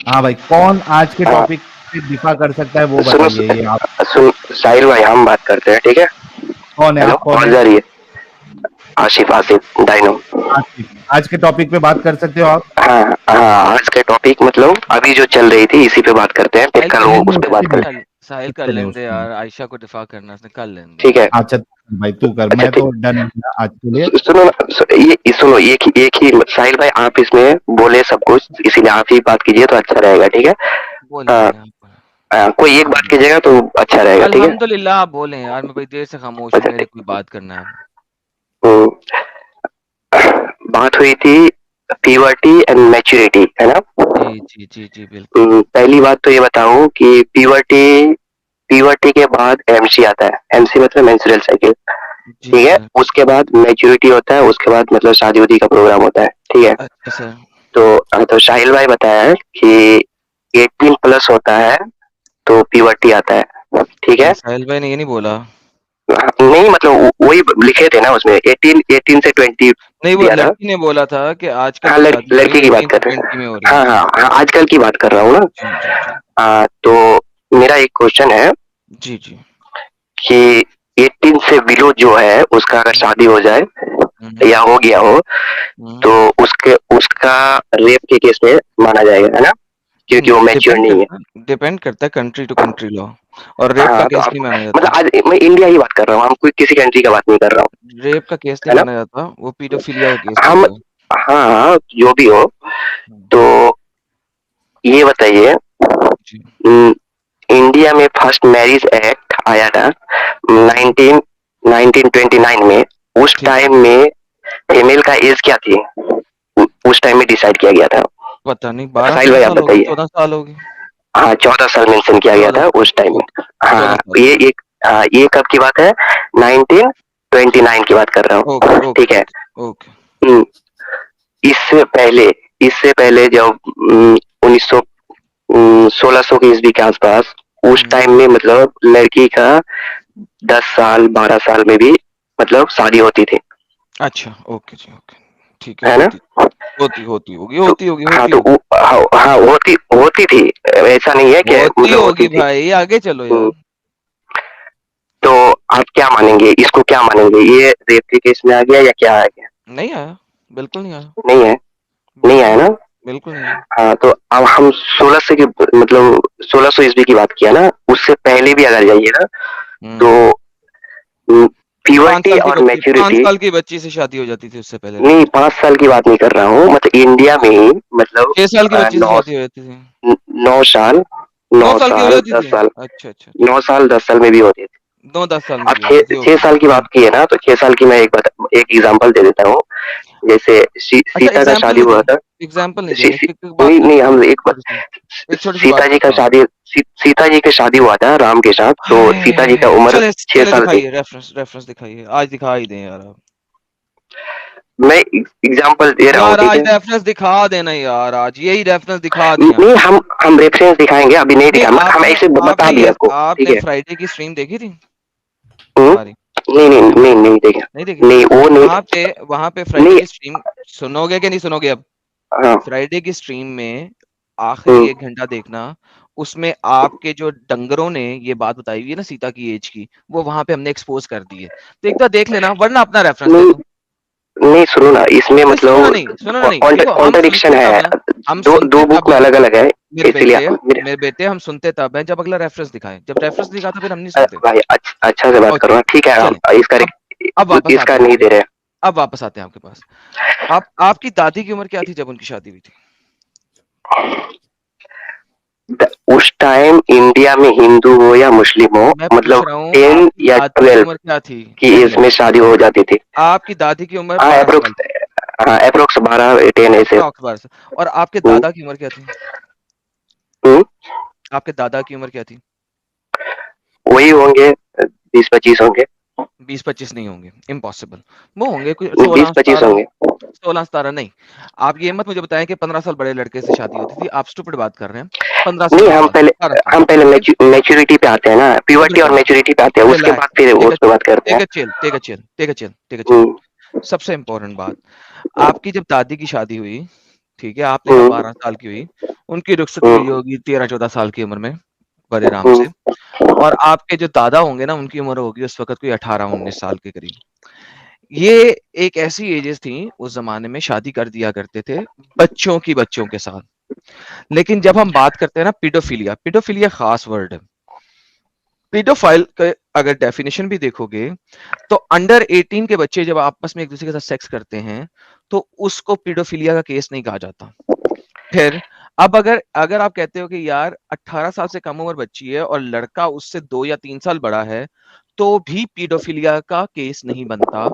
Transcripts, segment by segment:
हाँ भाई, कौन आज के हाँ, टॉपिक पे दिफा कर सकता है वो सुनो बताइए, ये आप। सुन साहिल भाई, हम बात करते हैं, ठीक है। कौन है, हेलो, आप कौन आवाज है? आ रही है? आसिफ, आसिफ डायनो। आज के टॉपिक पे बात कर सकते हो आप? हाँ हाँ, आज का टॉपिक मतलब अभी जो चल रही थी इसी पे बात करते हैं, फिर साहिल कल कर वो ले, उस न्यूज पे की बात न्यूज, करें। साहिल कर कितने लेने न्यूज दे की? यार, आयशा को दिफा करना उसने, कर लेने दे ठीक यार। है। अच्छा भाई, तू कर, अच्छा मैं ठीक। तो डन हूँ आज के लिए। सुनो ना, ये सुनो, एक ही साहिल भाई, आप इसमें बोले सब कुछ, इसीलिए आप ही बात कीजिए तो अच्छा रहेगा, ठीक है। बोले हाँ, बोले आप बोले। कोई एक बात अल्हम्दुलिल्लाह। कीजिएगा तो अच्छा रहेगा, ठीक है। अल्हम्दुलिल्लाह आप बोले यार, मैं बड़ी देर से खामोश हूँ, अच्छा मेरे ठीक। कोई बात करना है। हम्म, बात हुई थी प्यूबर्टी एंड मैच्योरिटी, है ना। जी जी जी जी बिल्कुल। पहली बात तो ये बताऊं कि प्यूबर्टी प्यूबर्टी के बाद एमसी आता है। एमसी मतलब मेंस्ट्रुअल साइकिल, जी ठीक है। सर। उसके बाद मैच्योरिटी होता है, उसके बाद मतलब शादी उदी का प्रोग्राम होता है, ठीक है। अच्छा सर। तो साहिल भाई बताया है कि 18 प्लस होता है तो प्यूबर्टी आता है, ठीक है। नहीं, साहिल भाई ने ये नहीं बोला। नहीं मतलब वही लिखे थे ना उसमें, 18 से 20 नहीं, वो दिया था। लड़की ने बोला था कि आजकल हाँ, की शादी हो रही लड़की है की बात 18 कर से रहे हैं। 20 में हो रही है हाँ जी। हाँ हाँ, आजकल की बात कर रहा हूँ ना। जी जी जी तो मेरा एक क्वेश्चन है जी जी। कि 18 से बिलो जो है उसका अगर शादी हो जाए हम्म या हो गया हो हम्म। तो उसके उसका रेप के केस में माना जाएगा, है ना, क्योंकि वो मैच्योर नहीं है। डिपेंड करता है कंट्री टू कंट्री लॉ, और रेप का हाँ, तो केस आप नहीं माना मतलब जाता। आज मैं इंडिया की बात कर रहा हूँ, हम कोई किसी कंट्री का बात नहीं कर रहा हूँ, रेप का केस नहीं है ना। माना जाता, वो पीडोफिलिया का केस हम, होता है। हाँ हाँ, जो भी हो। हम्म, तो ये बताइए, जी हम्म, इंडिया में फर्स्ट मैरिज एक्ट आया था जी 19 1929 में। उस ठीक है। टाइम में फीमेल का एज क्या थी? उस टाइम में डिसाइड किया गया था। पता नहीं, 12 साहिल 13 भाई आप साल होगी, बताइए। 14 साल होगी। हाँ, 14 साल मेंशन किया गया 14 था साल, उस टाइम में। ओके। 14 हाँ, साल ये होगी। एक, हाँ, ये कब की बात है? 1929 की बात कर रहा ओके हूँ, ठीक ओके है। Okay okay. हम्म, इससे पहले इससे पहले जब 1900 1600 की ईस्वी के आसपास, उस हम्म, टाइम में मतलब लड़की का 10 साल 12 साल में भी मतलब शादी होती थी, अच्छा ओके जी ओके। ठीक है, है ना। होती होती होती होगी, तो होती होगी, हाँ, होती तो होगी। हाँ हाँ, होती होती थी, ऐसा नहीं है कि होती मतलब होती होगी थी। भाई, आगे चलो हम्म, यार। तो आप क्या मानेंगे, इसको क्या मानेंगे, ये रेप के केस में आ गया या क्या आ गया? नहीं आया, बिल्कुल नहीं आया। नहीं है, नहीं बिल्कुल आया नहीं, ना। बिल्कुल नहीं आया। हाँ, तो अब हम 1600 की मतलब 1600 ईस्वी की बात किया ना, उससे पहले भी अगर जाइए ना हम्म। तो पाँच प्यूबर्टी साल की और बच्ची, पाँच मैच्योरिटी। साल की बच्ची से शादी हो जाती थी उससे पहले। नहीं, 5 साल की बात नहीं कर रहा हूँ, मतलब इंडिया में ही, मतलब 6 साल की बच्ची से नौ शादी हो जाती थी। 9 साल, 9 नौ साल की हो साल जाती दस थी। साल अच्छा अच्छा अच्छा। 9 साल 10 साल में भी होती थी। 9-10 साल में अब भी होती थी, छह ओके। साल की बात की है ना, तो 6 साल की मैं एक एग्जांपल दे देता हूँ। जैसे अच्छा, सीता का एग्जाम्पल शादी नहीं हुआ देंगे, था। एग्जाम्पल नहीं सी, देंगे, सी, एक बात नहीं कर नहीं, लो, हम एक छोटी सी, एक छोटी सी सीता बात जी का करता हूँ। शादी, सीता जी का शादी हुआ था राम के साथ, तो सीता जी का हाय, उम्र चले 6 साल थी। दिखाइए, रेफरेंस रेफरेंस दिखाइए, आज दिखा ही दें यार आप। मैं एग्जांपल दे रहा हूँ, यार ठीक आज है। रेफरेंस दिखा देना यार, आज यही रेफरेंस दिखा दें नहीं, यार। हम रेफरेंस दिखाएंगे, अभी नहीं नहीं, दिखा, हम आपने ऐसे बता आपने दिया ये आपको, ठीक आपने है। फ्राइडे की स्ट्रीम देखी थी हम्म, हमारी? नहीं नहीं आपने नहीं हमारी नहीं देखा। नहीं देखी? नहीं, वो नहीं। वहां पे फ्राइडे नहीं, की स्ट्रीम सुनोगे कि नहीं सुनोगे अब? हाँ। फ्राइडे की स्ट्रीम में आखिरी हम्म, 1 घंटा देखना, उसमें आपके जो डंगरों ने ये बात बताई हुई है ना सीता की एज की, वो वहां पे हमने एक्सपोज कर दी है, तो एक बार देख लेना, वरना अपना रेफरेंस दे नहीं दो। नहीं, सुनो ना, इसमें अरे मतलब सुनो ना नहीं, देखो हम कॉन्ट्रडिक्शन सुनते है। तब हैं, हम दो सुनते बुक तब में हैं, अलग अलग है, मेरे इसलिए बेटे, मेरे मेरे बेटे हम सुनते तब हैं जब अगला रेफरेंस दिखाए, जब रेफरेंस दिखाता फिर हम नहीं सुनते। भाई अच्छा से बात ओके, करो ना, ठीक है। हम चले। अब अब वापस इसका आते हैं नहीं आपके दे रहे। अब वापस आते हैं आपके पास। आप आपकी दादी की उम्र क्या थी जब उनकी शादी हुई थी? उस टाइम इंडिया में हिंदू हो या मुस्लिम हो, मैं पूछ मतलब रहा हूँ 10 आपकी या दादी की 12 उम्र क्या थी? की 10 एज मिनट में शादी हो जाती थी। आपकी दादी की उम्र हाँ, 12 साल अप्रोक्स, थी। हाँ अप्रोक्स 12 10 ऐसे। अप्रॉक्स 12 साल। और आपके हम्म, दादा की उम्र क्या थी? हम्म, आपके दादा की उम्र क्या थी? वही होंगे, 20 25 होंगे। 20-25 नहीं होंगे, इम्पॉसिबल। वो होंगे कुछ बीस 16 पच्चीस 17। होंगे। 16 17 नहीं। आप ये मत मुझे बताएं कि 15 साल बड़े लड़के से शादी होती थी, आप स्टूपिड बात कर रहे हैं। 15 नहीं, सोलह साल 12 साल, हम पहले ओके। मैच्योरिटी पे आते हैं ना, अब प्यूबर्टी और रिलैक्स, मैच्योरिटी पे आते हैं, उसके बाद रिलैक्स, फिर टेक अ उस पे बात करते हैं। Take a chill, take a chill, take a chill, take a chill. Hmm, सबसे इंपॉर्टेंट बात, आपकी जब दादी की शादी हुई, ठीक है, आपने कहा 12 साल की हुई, उनकी रुखसत हुई होगी 13-14 साल की उम्र में, बड़े आराम से। और आपके जो दादा होंगे ना, उनकी उम्र होगी उस वक़्त कोई 18-19 साल के करीब। ये एक ऐसी एजेस थी, उस ज़माने में शादी कर दिया करते थे, बच्चों के साथ। लेकिन जब हम बात करते हैं ना पेडोफिलिया ख़ास वर्ड है। पेडोफाइल का अगर डेफिनिशन भी देखोगे, तो अंडर 18 के बच्चे जब आपस में एक-दूसरे के साथ सेक्स करते हैं, तो उसको पेडोफिलिया का केस नहीं कहा जाता। फिर अब अगर आप कहते हो कि यार 18 साल से कम उम्र बच्ची है और लड़का उससे 2 या 3 साल बड़ा है, तो भी पेडोफिलिया का केस नहीं बनता।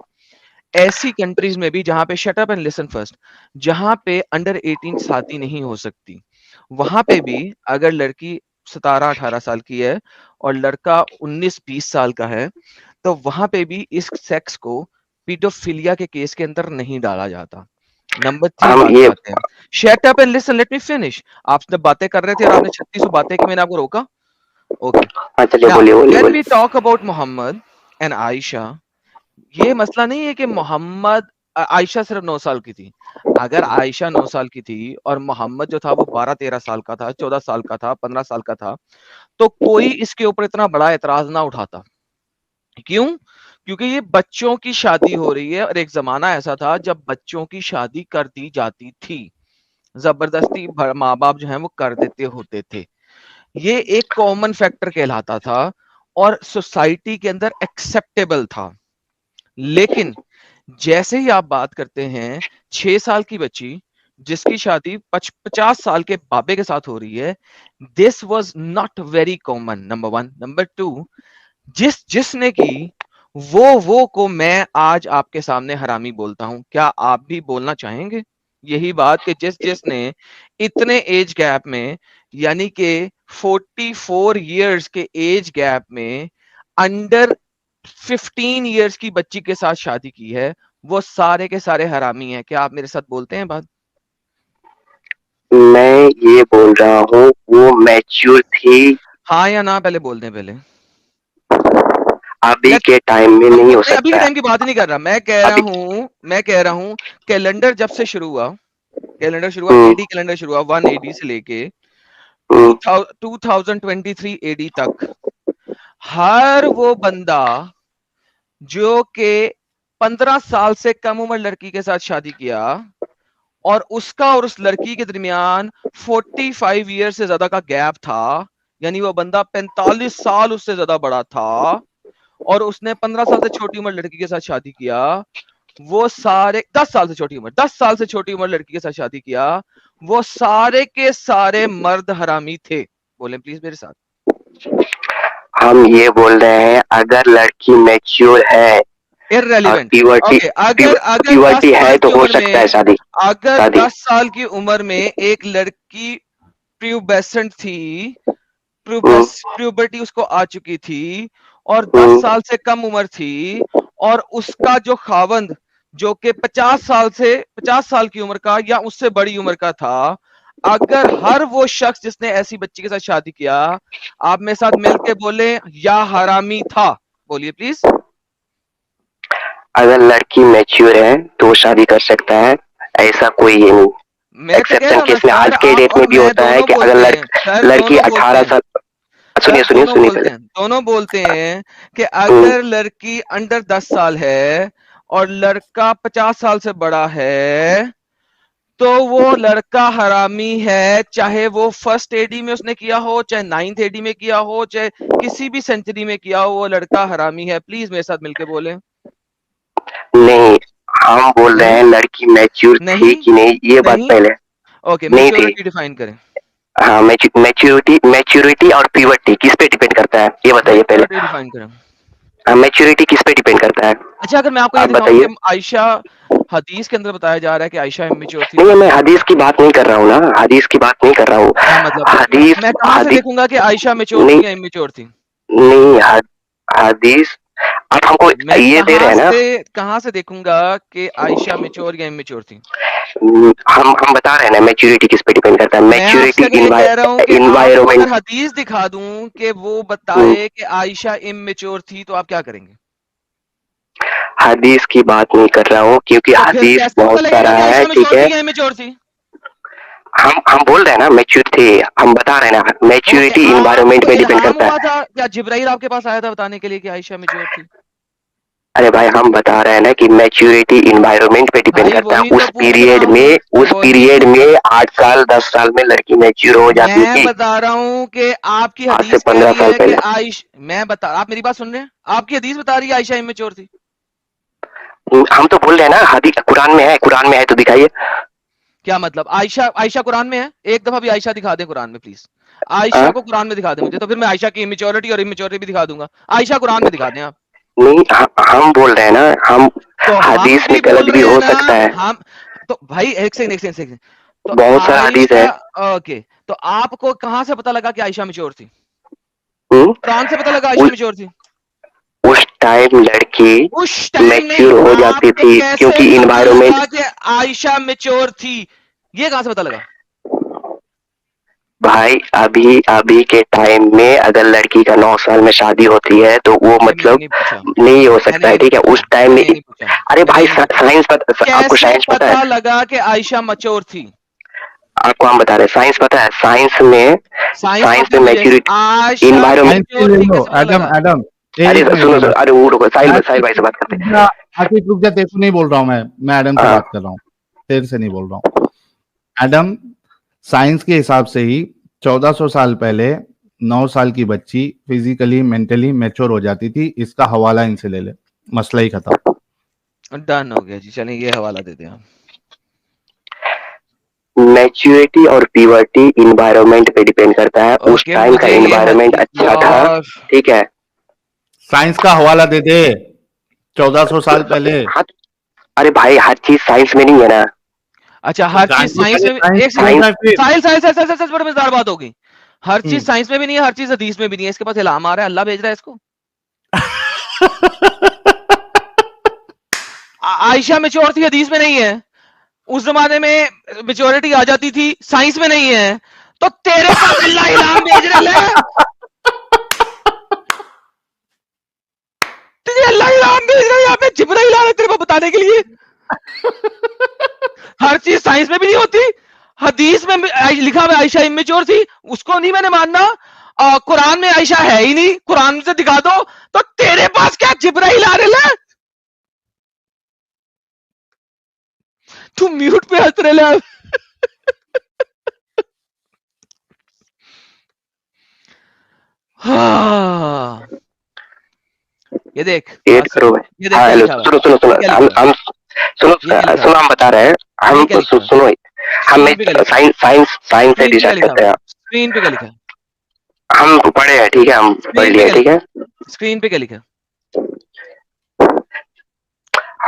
ऐसी कंट्रीज में भी जहां पे shut up and listen first, जहां पे अंडर 18 शादी नहीं हो सकती, वहां पे भी अगर लड़की 17-18 साल की है और लड़का 19-20 साल का है, तो वहां पे भी इस सेक्स को पीडोफिलिया के केस के अंदर नहीं डाला जाता। नंबर 3 हम बात ये आते हैं। Shut up and listen, let me finish. आप जब बातें कर रहे थे और आपने 3600 बातें की, मैंने आपको रोका? ओके। हाँ चलिए, नाउ बोलिए बोलिए व्हेन बोलिए। We talk about Muhammad and Aisha, ये मसला नहीं है कि मोहम्मद आयशा सिर्फ 9 साल की थी। अगर आयशा 9 साल की थी और मोहम्मद जो था वो 12-13 साल का था, 14 साल का था, 15 साल का था, तो कोई इसके ऊपर इतना बड़ा एतराज ना उठाता। क्यों? क्योंकि ये बच्चों की शादी हो रही है और एक ज़माना ऐसा था जब बच्चों की शादी कर दी जाती थी। ज़बरदस्ती माँ-बाप जो हैं वो कर देते होते थे। ये एक कॉमन फैक्टर कहलाता था और सोसाइटी के अंदर एक्सेप्टेबल था। लेकिन जैसे ही आप बात करते हैं 6 साल की बच्ची जिसकी शादी 50 साल के बाबे के साथ हो रही है, this was not very common, number 1। Number 2, जिसने की वो को मैं आज आपके सामने हरामी बोलता हूं। क्या आप भी बोलना चाहेंगे यही बात कि जिसने इतने एज गैप में, यानी कि 44 इयर्स के एज गैप में अंडर 15 इयर्स की बच्ची के साथ शादी की है, वो सारे के सारे हरामी हैं। क्या आप मेरे साथ बोलते हैं बात? मैं ये बोल रहा हूँ वो मैच्योर थी, हाँ या ना पहले बोल दें पहले। अभी के टाइम में नहीं हो नहीं, अभी के सकता है। टाइम की बात ही नहीं कर रहा। अभी मैं कह रहा हूं कैलेंडर जब से शुरू हुआ, हम्म, एडी कैलेंडर शुरू हुआ 1 एडी से लेके हम्म, 2023 एडी तक, हर वो बंदा जो के 15 साल से कम उम्र लड़की के साथ शादी किया और उसका और उस लड़की के दरमियान 45 ईयर से ज्यादा का गैप था, यानी वो बंदा 45 साल उससे ज्यादा बड़ा था और उसने 15 साल से छोटी उम्र लड़की के साथ शादी किया, वो सारे 10 साल से छोटी उम्र, 10 साल से छोटी उम्र लड़की के साथ शादी किया, वो सारे के सारे मर्द हरामी थे। बोले प्लीज मेरे साथ। हम ये बोल रहे हैं अगर लड़की मैच्योर है और इररेलेवेंट। प्यूबर्टी ओके, अगर 10 प्यूबर्टी है साल तो की हो उम्र सकता है में, शादी अगर शादी 10 साल की उम्र में एक लड़की प्यूबेसेंट थी, हम्म, प्यूबर्टी उसको आ चुकी थी और 10 हम्म, साल से कम उम्र थी और उसका जो खावंद जो कि 50 साल की उम्र का या उससे बड़ी उम्र का था, अगर हर वो शख्स जिसने ऐसी बच्ची के साथ शादी किया, आप मेरे साथ मिलके बोले या हरामी था। बोलिए प्लीज। अगर लड़की मैच्योर है तो वो शादी कर सकता है, ऐसा कोई ये नहीं। मैं तो कह एक्सेप्शन रहा हूं ना केस में सर, आज के आप डेट और में भी मैं होता है दोनों कि अगर बोलते हैं सर, लड़की दोनों बोलते 18 हैं साल सुनिए सर, सुनिए सुनिए पहले। दोनों बोलते हैं कि हम्म, अगर लड़की अंडर 10 साल है और लड़का 50 साल से बड़ा है, तो वो लड़का हरामी है, चाहे वो फर्स्ट एडी में उसने किया हो, चाहे 9th एडी में किया हो, चाहे किसी भी सेंचुरी में किया हो, वो लड़का हरामी है। प्लीज मेरे साथ मिलके बोले। नहीं, हम बोल रहे नहीं, हैं लड़की मैच्योर थी नहीं, कि नहीं, ये बात नहीं। पहले। ओके, नहीं थी। मेच्योरिटी डिफाइन करें। हाँ, मैच्योरिटी और प्यूबर्टी किस पे डिपेंड करता है ये बताइए पहले। मेच्योरिटी डिफाइन करें। मैच्योरिटी किस पे डिपेंड करता है अच्छा, अगर मैं आपको ये आप दिखाऊं बताइए। कि आयशा, हदीस के अंदर बताया जा रहा है कि आयशा इमेच्योर थी, तो नहीं, आप मैं क्या हदीस करेंगे? की बात नहीं कर रहा हूँ ना, हदीस की बात नहीं कर रहा हूँ। क्या मतलब? हदीस मैं कहां से हदीस देखूंगा कि आयशा मेच्योर नहीं, थी या इमेच्योर थी? नहीं हदीस आप हमको मैं ये दे रहे हैं ना। कहां से देखूंगा कि आयशा मेच्योर या इमेच्योर थी? हम बता रहे हैं ना मैच्योरिटी किस पे डिपेंड करता है। मैं आपसे मैच्योरिटी अगर ये कह रहा हूं कि आपको इन्वायरमेंट। अगर हदीस दिखा दूं कि वो बताए कि आयशा इमेच्योर थी, तो आप क्या करेंगे? हदीस की बात नहीं कर रहा हूँ क्योंकि तो फिर हदीस कैसे पता बहुत लगेगा सारा कि है, आयशा ठीक मेच्योर है। थी या इमेच्योर थी? हम बोल रहे हैं ना मैच्योरिटी, हम बता रहे हैं ना मैच्योरिटी इन्वायरमेंट पे डिपेंड करता है। था क्या जिब्राइल आपके पास आया था बताने के लिए कि आयशा मैच्योर थी? अरे भाई हम बता रहे हैं ना कि मैच्योरिटी इन्वायरमेंट पे डिपेंड भाई करता है। वही तो उस पूछ पीरियड रहा हूँ, में वही तो 8 साल 10 साल में लड़की मैच्योर हो जाती मैं थी। बता रहा हूँ कि आपकी आज से हदीस कह 15 रही साल है कि पहले। आप मेरी बात सुन रहे हैं? आपकी हदीस बता रही है आयशा इमेच्योर थी। हम तो बोल रहे हैं ना हदीस कुरान में है तो दिखाइए। क्या मतलब? आयशा आयशा कुरान में है? एक दफा भी आयशा दिखा दे कुरान में प्लीज। आयशा हाँ? को कुरान में दिखा दे मुझे, तो फिर मैं आयशा की इमेच्योरिटी और इमेच्योरिटी भी दिखा दूंगा। आयशा कुरान में दिखा दें आप। नहीं हम बोल रहे हैं ना, हम तो हम हदीस में भी बोल गलत भी रहे हैं हो ना। सकता है। हम तो भाई एक सेकंड। तो बहुत सारा हदीस आयशा, है। ओके, तो आपको कहां से पता लगा कि आयशा मैच्योर थी? हम्म? कुरान से पता लगा आयशा उस मैच्योर थी? उस टाइम लड़की उस टाइम नहीं, मैच्योर हो जाती आपको थी कैसे क्योंकि पता इन्वायरमेंट। लगा कि आयशा मैच्योर थी? ये कहां से पता लगा? भाई अभी अभी के टाइम में अगर लड़की का 9 साल में शादी होती है तो वो ये मैंने मतलब नहीं पूछा, नहीं हो सकता मैंने है, ये नहीं ठीक है। पूछा, उस टाइम में मैंने ये नहीं पूछा, अरे मैंने भाई ये नहीं पूछा। आपको कैसे साइंस पता है? पता लगा कि आयशा मैच्योर थी? आपको हम बता रहे हैं साइंस पता है? साइंस साइंस पता में है मुझे, मैच्योरिटी आयशा इन्वायरमेंट। साइंस से मैच्योर ले थी लो। कैसे पता एडम लगा? एडम अरे एक मिनट सुनो सुनो, एडम। अरे वो रुको, मैं साहिल भाई से बात करते हैं। आतिफ रुक जा, तेरे को नहीं बोल रहा हूँ मैं एडम से हाँ। बात कर रहा हूँ, तेरे से नहीं बोल रहा हूँ। एडम, साइंस के हिसाब से ही 1400 साल पहले 9 साल की बच्ची फिजिकली मेंटली मैच्योर हो जाती थी। इसका हवाला इनसे ले ले, मसला ही खत्म। डन हो गया जी, चलें ये हवाला दे दें आप। मैच्योरिटी और प्यूबर्टी इन्वायरमेंट पे डिपेंड करता है। उस ओके, टाइम का मुझे ये इन्वायरमेंट अच्छा था, यार, ठीक है। साइंस का हवाला दे दे, 1400 साल पहले। हाँ, अरे भाई हर चीज साइंस में नहीं है ना। अच्छा तो हर चीज जानवी साइंस पहले में भी, साइंस एक सेकंड, साइंस समझना फिर। साहिल साहिल साहिल साहिल साहिल, बड़ी मजेदार बात होगी। हर चीज हम्म। साइंस में भी नहीं है, हर चीज हदीस में भी नहीं है। इसके पास इल्हाम आ रहा है, अल्लाह भेज रहा है इसको। आयशा मैच्योर थी, हदीस में नहीं है। उस जमाने में मेच्योरिटी आ जाती थी, साइंस में नहीं है। तो तेरे पास अल्लाह इल्हाम भेज रहा है, तुझे अल्लाह इल्हाम भेज रहा है, यहाँ पे जिब्राइल आ रहा है तेरे को बताने के लिए। हर चीज साइंस में भी नहीं होती, हदीस में लिखा हुआ आयशा इमेच्योर थी, उसको नहीं मैंने मानना। कुरान में आयशा है ही नहीं, कुरान से दिखा दो। तो तेरे पास क्या जिब्राइल आ रहा है? तू म्यूट पे हंस रहे है। हाँ, ये देख एड बात करो सुन, भाई। ये देख हाँ क्या हेलो, लिखा हुआ है, सुनो सुनो सुनो, ये क्या लिखा हुआ है, हम सुनो ये क्या लिखा सुनो, हुआ है, हम बता रहे हैं। ये हम क्या लिखा हुआ है, सुनो, हम स्क्रीन पे क्या लिखा है, साइंस साइंस साइंस से स्क्रीन पे क्या डिसाइड लिखा करते हुआ है, हैं। स्क्रीन पे क्या लिखा है, हम पढ़े हैं, ठीक है, हम पढ़ स्क्रीन पे लिए, क्या ठीक लिखा है। है, स्क्रीन पे क्या लिखा है,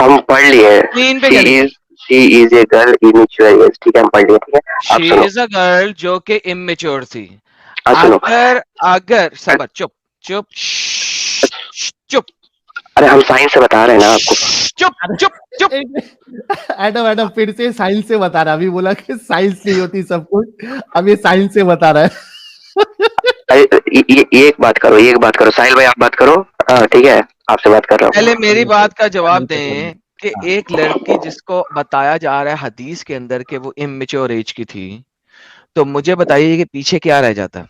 हम पढ़ लिए। स्क्रीन पे शी क्या लिखा है? Is she is a girl immature age, ठीक है, हम पढ़ लिए, ठीक है। आप शी सुनो। इज अ गर्ल जो कि इमेच्योर थी। हाँ सुनो। अगर अगर सबर, चुप चुप चुप अरे हम साइंस से बता रहे हैं ना आपको। चुप चुप चुप। एडम एडम फिर से साइंस से बता रहा है। अभी बोला कि साइंस नहीं होती सब कुछ, अब ये साइंस से बता रहा है। अरे ये एक बात करो, एक बात करो, साहिल भाई आप बात करो। हाँ ठीक है, आपसे बात कर रहा पहले मेरी बात का जवाब हाँ। दें कि एक लड़की जिसको बताया जा रहा है हदीस के अंदर कि वो इमेच्योर एज की थी, तो मुझे बताइए कि पीछे क्या रह जाता?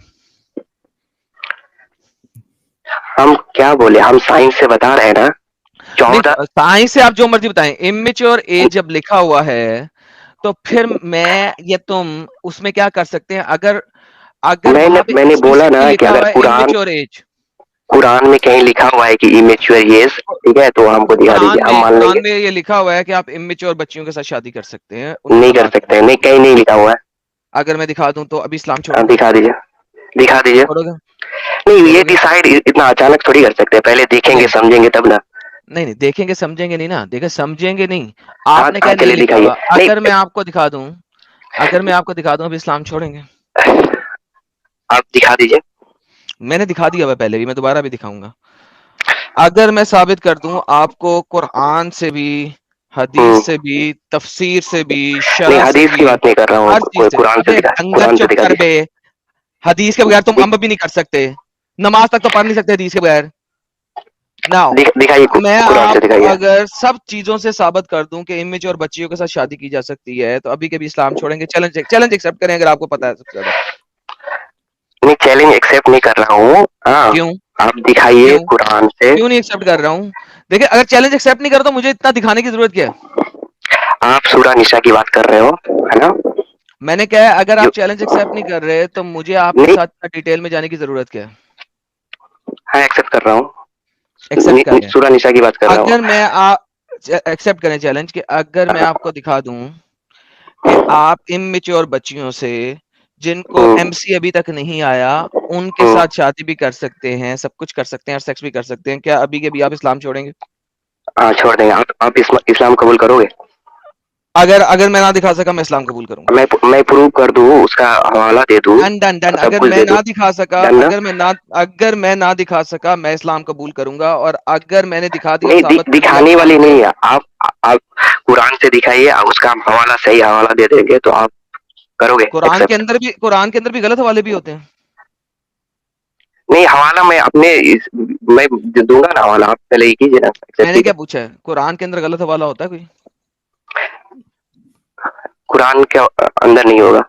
हम क्या बोले, हम साइंस से बता रहे हैं ना। नहीं, 14 साइंस से आप जो मर्जी बताएं, इमेच्योर एज जब लिखा हुआ है तो फिर मैं या तुम उसमें क्या कर सकते हैं? अगर अगर वहां पे मैंने बोला स्पेसिफिकली ना कि लिखा अगर हुआ है इमेच्योर एज, कुरान में कहीं लिखा हुआ है कि इमेच्योर एज, ठीक है, तो हमको दिखा दीजिए, हम मान कुरान लेंगे। में ये लिखा हुआ है कि आप इमेच्योर बच्चियों के साथ शादी कर सकते हैं, उनको नहीं कर तलाक सकते, दे नहीं सकते कहीं नहीं लिखा हुआ है। हैं। अगर मैं दिखा दूं तो अभी इस्लाम हाँ, छोड़ोगे? दिखा दीजिए, दिखा दीजिए। छोड़ोगे? नहीं ये छोड़ोगे? डिसाइड इतना अचानक थोड़ी कर सकते हैं, पहले देखेंगे नहीं समझेंगे तब ना। नहीं नहीं, देखेंगे समझेंगे नहीं ना, देखें समझेंगे नहीं। हाँ आपने हाँ क्या नहीं चलिए लिखा दिखाइए। हुआ? नहीं अगर मैं आपको दिखा दूं, अगर मैं आपको दिखा दूं अभी इस्लाम छोड़ेंगे? आप दिखा दीजिए। मैंने दिखा दिया हुआ पहले भी, मैं दोबारा भी दिखाऊंगा। अगर मैं साबित कर दूं आपको कुरान से भी, हदीस से भी, तफसीर से भी, नहीं शरह से हदीस की भी, बात नहीं कर रहा हूँ, हर चीज कोई से। कुरान से अबे दिखा, डंगर कुरान से चुप दिखा कर दीजिए। बे, हदीस के बगैर तुम नहीं अम्ब भी नहीं कर सकते, नमाज तक तो पढ़ नहीं सकते हदीस के बगैर। नाउ दिखाइए, मैं कुरान से आपको दिखाइए। अगर सब चीजों से साबित कर दूं कि इमेच्योर बच्चियों के साथ शादी की जा सकती है तो अभी के भी इस्लाम छोड़ेंगे? चैलेंज एक्सेप्ट करें अगर आपको पता है सबसे ज्यादा। नहीं, चैलेंज एक्सेप्ट नहीं कर रहा हूँ। हाँ, क्यों आप दिखाइए क्यों कुरान से। क्यों नहीं एक्सेप्ट कर रहा हूँ? देखिए, अगर चैलेंज एक्सेप्ट नहीं कर तो मुझे इतना दिखाने की जरूरत क्या है? आप सूरा निसा की बात कर रहे हो, है ना? मैंने कहा है, अगर जो आप चैलेंज एक्सेप्ट नहीं कर रहे तो मुझे आपके नहीं, साथ इतना डिटेल में जाने की जरूरत क्या है? हाँ एक्सेप्ट कर रहा हूँ। एक्सेप्ट कर लें। सूरा निसा की बात कर रहा हूँ। अगर मैं एक्सेप्ट करें चैलेंज कि अगर मैं आपको दिखा दूं कि आप इमेच्योर बच्चियों से जिनको हम्म, एमसी अभी तक नहीं आया उनके हम्म, साथ शादी भी कर सकते हैं, सब कुछ कर सकते हैं और सेक्स भी कर सकते हैं, क्या अभी के भी आप इस्लाम छोड़ेंगे? हाँ छोड़ देंगे। आप इस्लाम कबूल करोगे? अगर अगर मैं ना दिखा सका मैं इस्लाम कबूल करूंगा। मैं प्रूव कर दूँ, उसका हवाला दे दूँ, डन डन डन। सब अगर कुछ मैं दे दूँ। ना दिखा सका, डन ना? अगर मैं ना दिखा सका मैं इस्लाम कबूल करूंगा, और अगर मैंने दिखा दिया और नहीं, साबित कर दिया दिखाने कुरान वाली से। नहीं है। आप कुरान से दिखाइए, उसका हम हवाला, सही हवाला दे देंगे तो आप करोगे एक्सेप्ट? कुरान के अंदर भी गलत हवाले भी होते हैं। नहीं, हवाला मैं दूंगा ना हवाला, आप पहले ये कीजिए ना, एक्सेप्ट मैंने कीजिए। क्या पूछा है? कुरान के अंदर गलत हवाला होता है कोई? कुरान के अंदर नहीं होगा,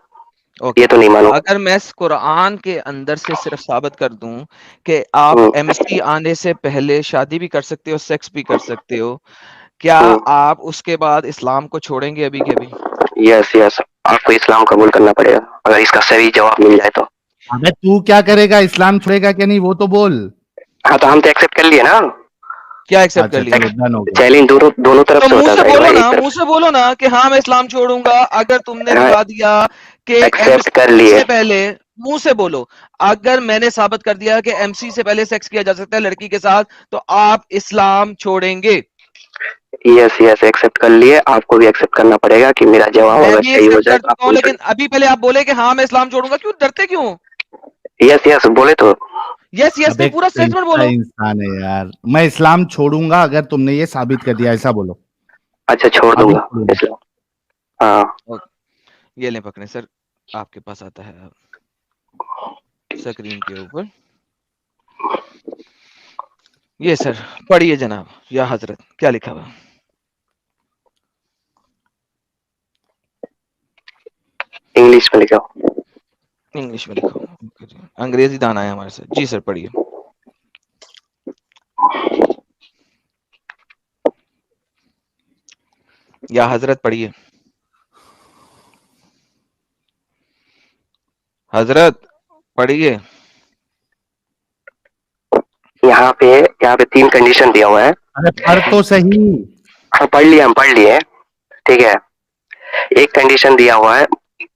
ओके। ये तो नहीं मानो। अगर मैं इस कुरान के अंदर से सिर्फ साबित कर दूं कि आप हम्म, एमसी आने से पहले शादी भी कर सकते हो, सेक्स भी कर सकते हो, क्या हम्म, आप उसके बाद इस्लाम को छोड़ेंगे अभी के अभी? यस यस, आपको इस्लाम कबूल करना पड़ेगा अगर इसका सही जवाब मिल जाए तो। अबे तू क्या करेगा, इस्लाम छोड़ेगा कि नहीं वो तो बोल। हाँ, तो हम तो एक्सेप्ट कर लिए ना। क्या एक्सेप्ट कर अच्छा लिया? चलो डन हो गया। चैलेंज दोनों दोनों तरफ तो से होता है साहिल भाई, एक तरफ मुंह से बोलो ना कि हाँ मैं इस्लाम छोड़ूंगा अगर तुमने हाँ, दिखा दिया कि एक्सेप्ट कर एमसी लिए। से पहले। मुंह से बोलो। अगर मैंने साबित कर दिया कि एमसी से पहले सेक्स किया जा सकता है लड़की के साथ तो आप इस्लाम छोड़ेंगे? यस यस, एक्सेप्ट कर लिए। आपको भी एक्सेप्ट करना पड़ेगा कि मेरा जवाब मैं अगर भी सही हो एक्सेप्ट जाए कर तो आप चुका हूं, कबूल लेकिन अभी पहले आप बोले कि हाँ मैं इस्लाम छोड़ूंगा, क्यों डरते क्यों? कर। यस यस बोले तो। यस यस अब नहीं, एक पूरा स्टेटमेंट कैसा बोलो। इंसान है यार, मैं इस्लाम छोड़ूंगा अगर तुमने ये साबित कर दिया, ऐसा बोलो। अच्छा, छोड़ अभी दूंगा छोड़ूंगा। इस्लाम। हाँ, ओके, ये ले पकड़े सर, आपके पास आता है अब स्क्रीन के ऊपर। ये सर पढ़िए जनाब, या हजरत क्या लिखा हुआ? इंग्लिश में लिखा हो। इंग्लिश में लिखा हुआ। ओके जी। अंग्रेजी दाना है हमारे साथ जी। सर पढ़िए। या हजरत पढ़िए। हजरत पढ़िए। यहाँ पे 3 कंडीशन दिया हुआ है। अरे पढ़ तो सही। हाँ, हम पढ़ लिए। ठीक है। एक कंडीशन दिया हुआ है,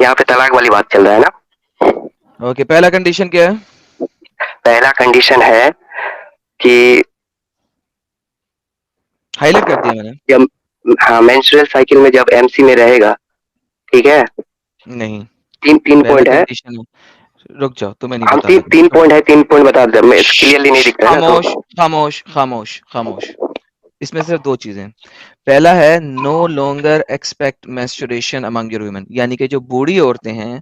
यहाँ पे तलाक वाली बात चल रहा है ना। ओके, पहला कंडीशन क्या है? पहला कंडीशन है कि हाईलाइट कर दिया मैंने। जब, हाँ, मेंस्ट्रुअल साइकिल में जब एमसी में रहेगा, ठीक है। नहीं, तीन तीन पहला पॉइंट है। कंडीशन है। रुक जाओ, तुम्हें नहीं हम पता तीन लग तीन रहा। पॉइंट है, 3 पॉइंट बता दे, मैं क्लियरली नहीं श्श्श, दिख रहा है ना तो। खामोश खामोश खामोश खामोश। इसमें सिर्फ दो चीजें। पहला है no longer expect menstruation among your women, यानी कि जो बूढ़ी औरतें हैं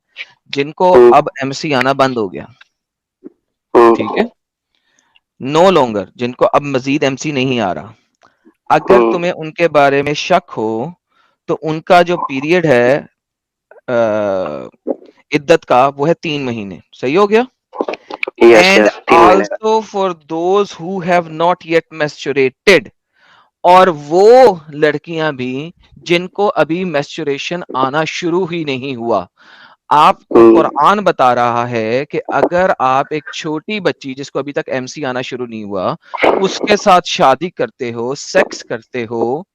जिनको हम्म, अब एमसी आना बंद हो गया, ठीक हम्म, है, नो लॉन्गर जिनको अब मजीद एमसी नहीं आ रहा, अगर हम्म, तुम्हें उनके बारे में शक हो तो उनका जो पीरियड है इद्दत का वो है 3 महीने। सही हो गया? यस एंड यस, 3 महीने का। Also for those who have not yet menstruated, और वो लड़कियां भी जिनको अभी मेंस्ट्रुएशन आना शुरू ही नहीं हुआ। आपको हम्म, कुरान बता रहा है कि अगर आप एक छोटी बच्ची जिसको अभी तक एमसी आना शुरू नहीं हुआ उसके साथ शादी करते हो, सेक्स करते हो,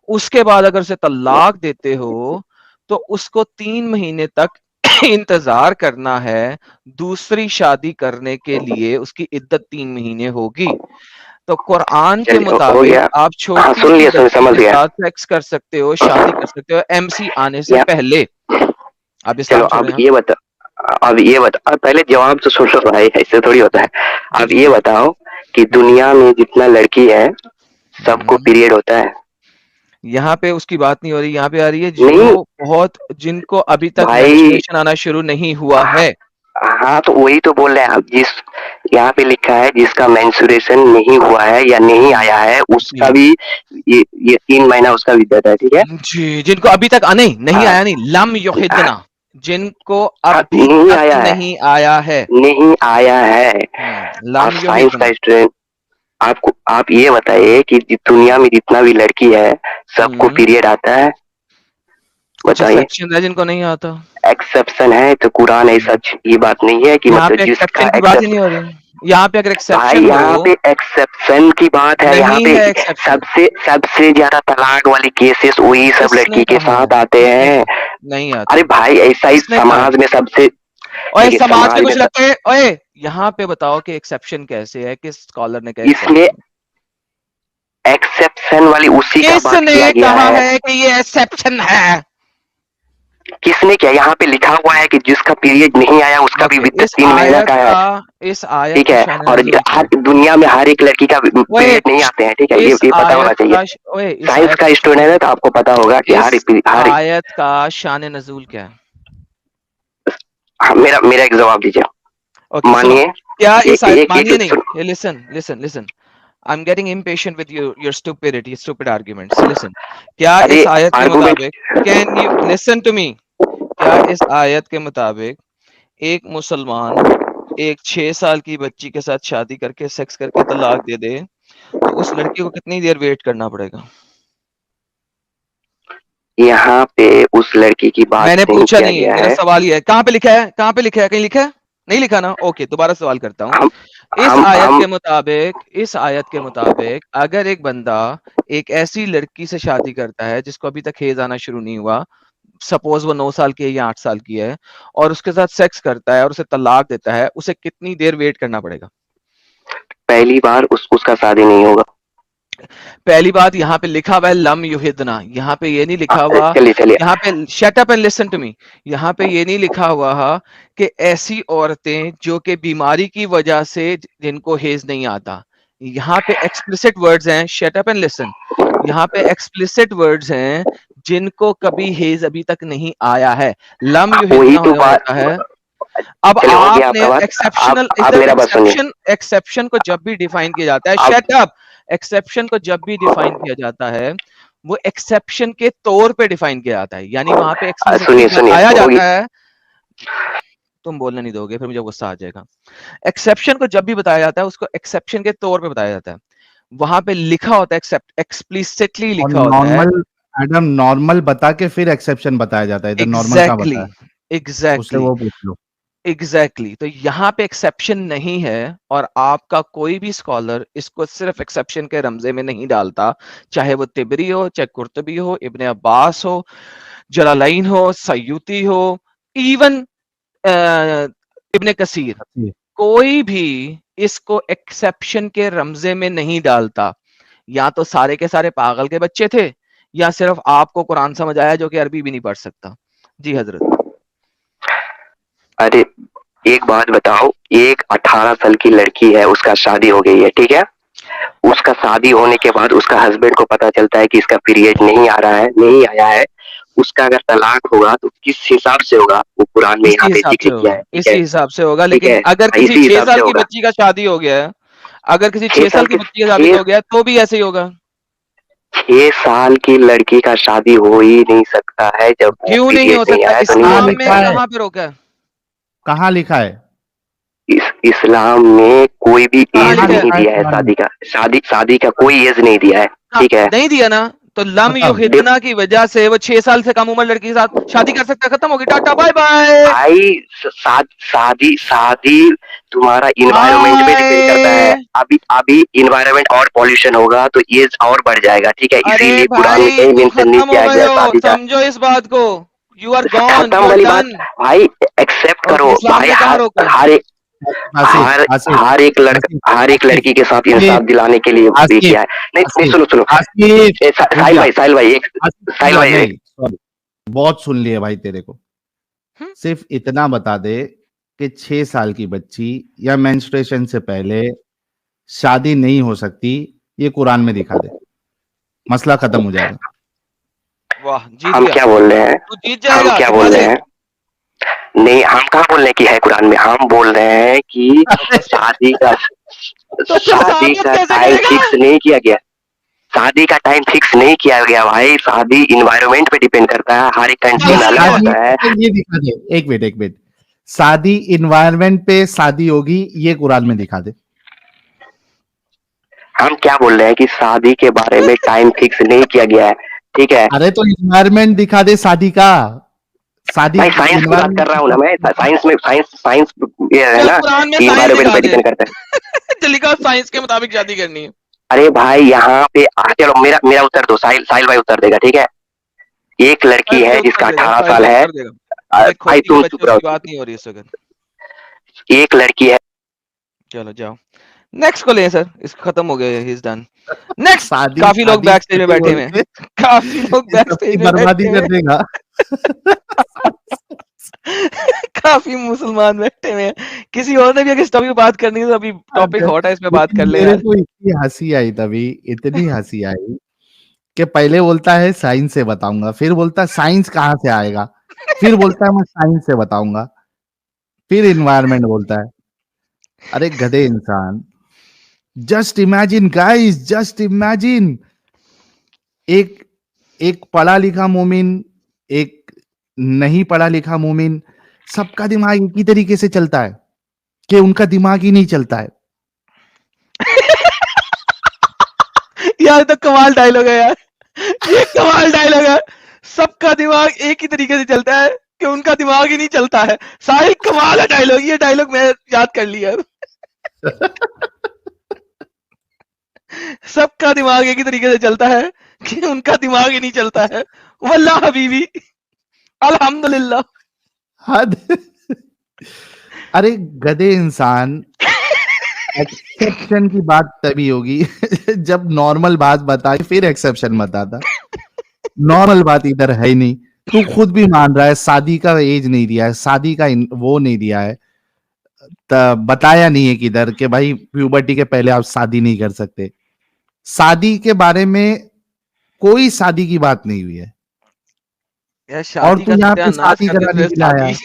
उसके बाद अगर उसे तलाक देते हो तो उसको 3 महीने तक इंतजार करना है दूसरी शादी करने के लिए, उसकी इद्दत 3 महीने होगी। तो कुरान के चलिए, हो मुताबिक गया। आप हाँ, छोटी सुन सी लिया, बच्ची समझ के गया। साथ सेक्स कर सकते हो, शादी कर सकते हो एमसी आने से या पहले। आप चलो, इस्लाम छोड़े? हाँ अब ये बता, पहले जवाब तो सुन लो भाई, ऐसे थोड़ी होता है। जी अब जी ये जी। बताओ कि दुनिया में जितना लड़की है सबको हम्म, पीरियड होता है? यहाँ पे उसकी बात नहीं हो रही, यहाँ पे आ रही है नहीं जो बहुत जिनको अभी तक भाई, मेंस्ट्रुएशन आना शुरू नहीं हुआ है। हाँ तो वही तो बोल रहे हैं आप, जिस यहाँ पे लिखा है जिसका मेंस्ट्रुएशन नहीं हुआ है या नहीं आया है उसका जी। भी ये 3 महीना उसका भी देता है, ठीक है। जी, जिनको अभी तक नहीं हाँ आया, नहीं, लम युहिदना, जिनको हाँ, अभी नहीं तक आया है, नहीं आया है। नहीं आया है। आप लम साइंस का युहिदना। स्टूडेंट, आपको आप ये बताइए कि दुनिया में जितना भी लड़की है सबको पीरियड आता है, कुछ बताइए। एक्सेप्शन है जिनको नहीं आता। एक्सेप्शन है तो कुरान ऐसा ये बात नहीं है कि यहाँ मतलब पे जिसका एक्सेप्शन की बात ही नहीं हो रही। यहाँ पे अगर भाई एक्सेप्शन यहाँ हो, पे एक्सेप्शन की बात है, यहाँ नहीं पे है एक्सेप्शन। सबसे सबसे ज्यादा तलाक वाले केसेस वही सब किसने लड़की के कहा? साथ आते किसने हैं। कहा? नहीं अरे आते। भाई ऐसा ही किसने कहा? समाज में सबसे, ओए, देखिए समाज में समाज में कुछ लगता है। ओए, यहाँ पे बताओ कि एक्सेप्शन कैसे है, किस स्कॉलर ने कहा इसलिए एक्सेप्शन? एक्सेप्शन वाली उसी का बात किसने किया गया कहा है। है कि ये एक्सेप्शन है? किसने किया? यहाँ पे लिखा हुआ है कि जिसका पीरियड नहीं आया उसका भी ओके, विद्युत 3 महीना का है, इस आयत ठीक का है। शान और नज़ूल क्या हर है? दुनिया में हर एक लड़की का ओए, पीरियड नहीं आते हैं, ठीक है, इस ये पता होना आयत चाहिए। का ओए, इस साइंस आयत का का स्टूडेंट है तो आपको पता होगा कि इस हर आयत का शान नज़ूल क्या है? मेरा मेरा एक जवाब दीजिए। ओके, सुनो। मानिए क्या इस आयत, एक मानिए नहीं, सुन, listen, I'm getting impatient with your stupid arguments. Listen. क्या अरे इस आयत के आर्गुमेंट, मुताबिक, can you listen to me? क्या इस आयत के मुताबिक एक मुसलमान एक 6 साल की बच्ची के साथ शादी करके सेक्स करके तलाक दे दे तो उस लड़की को कितनी देर वेट करना पड़ेगा? यहाँ पे उस लड़की की बात मैंने नहीं पूछा किया नहीं है, गया मेरा है। सवाल ये है, कहाँ पे लिखा है? कहाँ पे लिखा है? कहीं लिखा है? नहीं लिखा ना? ओके, दोबारा सवाल करता हूँ। हम इस हम आयत हम के मुताबिक, अगर एक बंदा एक ऐसी लड़की से शादी करता है जिसको अभी तक हेज आना शुरू नहीं हुआ, सपोज वो 9 साल की है या 8 साल की है, और उसके साथ सेक्स करता है और उसे तलाक देता है, उसे कितनी देर वेट करना पड़ेगा? पहली बार उसका शादी नहीं होगा। पहली बात, यहाँ पे लिखा हुआ है लम युहिदना, यहाँ पे ये नहीं लिखा हुआ। चलिए चलिए, यहाँ पे shut up and listen to me. यहाँ पे ये नहीं लिखा हुआ कि ऐसी औरतें जो कि बीमारी की वजह से जिनको हेज नहीं आता। यहाँ पे एक्सप्लिसिट वर्ड्स हैं, शट अप एंड लिसन। यहाँ पे एक्सप्लिसिट वर्ड्स हैं जिनको कभी हेज अभी तक नहीं आया है। लम वही युहिदना तो बात। होता है। अब चलिए हो गया आपने आपका बात। एक्सेप्शनल, आप इधर मेरा बात सुनिए। एक्सेप्शन को जब भी डिफाइन किया जाता है, आप शट अप। एक्सेप्शन को जब भी डिफाइन किया जाता है, वो एक्सेप्शन के तौर पे डिफाइन किया जाता है, यानी वहां पे एक्सप्लिसिटली सुनिए सुनिए बताया होगी। जाता है। तुम बोलने नहीं दोगे, फिर मुझे गुस्सा आ जाएगा। एक्सेप्शन को जब भी बताया जाता है, उसको एक्सेप्शन के तौर पे बताया जाता है। वहां पे लिखा होता है, एक्सेप्ट एक्सप्लिसिटली और लिखा होता है। नॉर्मल, मैडम नॉर्मल बता के फिर एक्सेप्शन बताया जाता है, इधर नॉर्मल कहाँ एग्जैक्टली, बताया? उससे एग्जैक्टली, वो पूछ लो। एग्जैक्टली। तो यहाँ पे एक्सेप्शन नहीं है, और आपका कोई भी स्कॉलर इसको सिर्फ एक्सेप्शन के रमजे में नहीं डालता, चाहे वो तिबरी हो, चाहे कुर्तुबी हो, इब्ने अब्बास हो, जलालैन हो, सयूती हो, इवन इब्ने कसीर, जी। कोई भी इसको एक्सेप्शन के रमजे में नहीं डालता। या तो सारे के सारे पागल के बच्चे थे, या सिर्फ आपको कुरान समझ आया जो कि अरबी भी नहीं पढ़ सकता। जी हजरत। अरे एक बात बताओ, एक 18 साल की लड़की है, उसका शादी हो गई है, ठीक है। उसका शादी होने के बाद उसका हस्बैंड को पता चलता है कि इसका पीरियड नहीं आ रहा है, नहीं आया है। उसका अगर तलाक होगा तो किस हिसाब से होगा, वो कुरान में यहाँ पे जिक्र किया है, ठीक इसी है। हिसाब से होगा। ठीक लेकिन है, अगर किसी इसी 6 हिसाब से साल की होगा। बच्ची का शादी हो गया है, अगर किसी 6 6 साल साल की के बच्ची का शादी हो गया तो भी ऐसे ही होगा। 6 साल की लड़की का शादी हो ही नहीं सकता है, जब वो क्यों नहीं पीरियड हो नहीं सकता? आया तो नहीं हो कहाँ इस्लाम में लिखा सकता है। है? कहाँ पे रोका है? कहाँ लिखा है? इस्लाम में कोई भी कहाँ एज कहाँ लिखा है? नहीं लिखा है दिया है कुरान में? शादी का, शादी का कोई एज नहीं दिया है, हाँ, ठीक है। नहीं दिया ना, तो लम खत्म। युहिदना की वजह से वो 6 साल से कम उम्र लड़की के साथ शादी कर सकता है। खत्म होगी, टाटा बाय बाय। भाई शादी शादी तुम्हारा इन्वायरमेंट पे डिपेंड करता है। बाय। अभी इन्वायरमेंट और पॉल्यूशन होगा तो एज और बढ़ जाएगा, ठीक है। अरे इसीलिए कुरान में भाई, कहीं तुम मेंशन नहीं खत्म हो किया गए गया हो, शादी का। समझो इस बात को। यू आर गॉन, खत्म यू आर वाली बात, डन। भाई एक्सेप्ट करो ओके, इस्लाम भाई। ने कहाँ रोका है? आसिफ, आसिफ, आसिफ, हर एक आसिफ, लड़की के साथ ये इंसाफ दिलाने के लिए भी आसिफ, किया है। नहीं नहीं, आसिफ, सुनो सुनो, आसिफ, रुक जा। साहिल भाई आसिफ रुक साहिल जा, भाई नहीं सॉरी, बहुत सुन लिए भाई तेरे को। हम्म? सिर्फ इतना बता दे कि 6 साल की बच्ची या मेंस्ट्रुएशन से पहले शादी नहीं हो सकती, ये कुरान में दिखा दे, मसला खत्म हो जाएगा। वाह, जीत हम गया। क्या बोल रहे हैं, तू जीत हम जाएगा, क्या दिखा बोल रहे दे। हैं, नहीं, हम कहाँ बोल रहे हैं कि है कुरान में, हम बोल रहे हैं कि शादी का तो फिर शादी साबित का कैसे टाइम करेगा? फिक्स नहीं किया गया। शादी का टाइम फिक्स नहीं किया गया भाई, शादी इन्वायरमेंट पे डिपेंड करता है, हर एक कंट्री में अलग शादी होता है। ये दिखा दे, एक मिनट, शादी इन्वायरमेंट पे शादी होगी, ये कुरान में दिखा दे। हम क्या बोल रहे हैं कि शादी के बारे में टाइम फिक्स नहीं किया गया है, ठीक है अरे तो इन्वायरमेंट दिखा दे शादी का, शादी भाई। साइंस की बात कर रहा हूँ ना मैं, साइंस में साइंस ये है चल ना कुरान में कि साइंस इन्वायरमेंट दिखा पे दे। डिपेंड करता है। चल लिखा साइंस के मुताबिक शादी करनी है। अरे भाई यहाँ पे चलो मेरा मेरा उत्तर दो, साहिल साहिल भाई उत्तर देगा, ठीक है। एक लड़की साहिल भाई है उत्तर जिसका देगा, 18 साहिल साल भाई है। उत्तर देगा। अबे भाई खोती के तुम बच्चे, चुप रहो। उसकी बात नहीं हो रही इस वक्त। एक लड़की है, चलो जाओ, नेक्स्ट को ले सर, इसका खत्म हो गया, ही इज डन। नेक्स्ट। शादी काफी लोग शादी बैक स्टेज में शादी बैठे बोल हुए के हैं, काफी लोग बैक सबकी स्टेज में बर्बादी बैठे हुए कर हैं। देगा। काफी मुसलमान बैठे हुए हैं। किसी और ने भी अगर इस टॉपिक पे बात करनी है तो अभी टॉपिक हॉट है, इस पे बात कर लेकिन ले मेरे यार। को इतनी हंसी आई तभी, इतनी हंसी आई कि पहले बोलता है साइंस से बताऊंगा, फिर बोलता है साइंस कहाँ से आएगा, फिर बोलता है मैं साइंस से बताऊंगा, फिर इन्वायरमेंट बोलता है। अरे गधे इंसान, just imagine guys, just imagine, एक एक पढ़ा लिखा मोमिन, एक नहीं पढ़ा लिखा मोमिन, सबका दिमाग एक ही तरीके से चलता है कि उनका दिमाग ही नहीं चलता है। यार तो कमाल डायलॉग है यार, ये कमाल डायलॉग है। सबका दिमाग एक ही तरीके से चलता है कि उनका दिमाग ही नहीं चलता है। साहिल कमाल है डायलॉग, ये डायलॉग मैं याद कर लिया। सबका दिमाग एक ही तरीके से चलता है कि उनका दिमाग ही नहीं चलता है। वल्लाह हबीबी, अल्हम्दुलिल्लाह। हद। अरे गधे इंसान, एक्सेप्शन की बात तभी होगी जब नॉर्मल बात बता के फिर एक्सेप्शन बताता। नॉर्मल बात इधर है ही नहीं। तू खुद भी मान रहा है शादी का एज नहीं दिया है, शादी का वो नहीं दिया है, बताया नहीं है किधर के भाई प्यूबर्टी के पहले आप शादी नहीं कर सकते। शादी के बारे में कोई शादी की बात नहीं हुई है, यार और शादी तू का यहाँ पे सत्यानाश शादी कर कराने देते के लिए आया। शादी।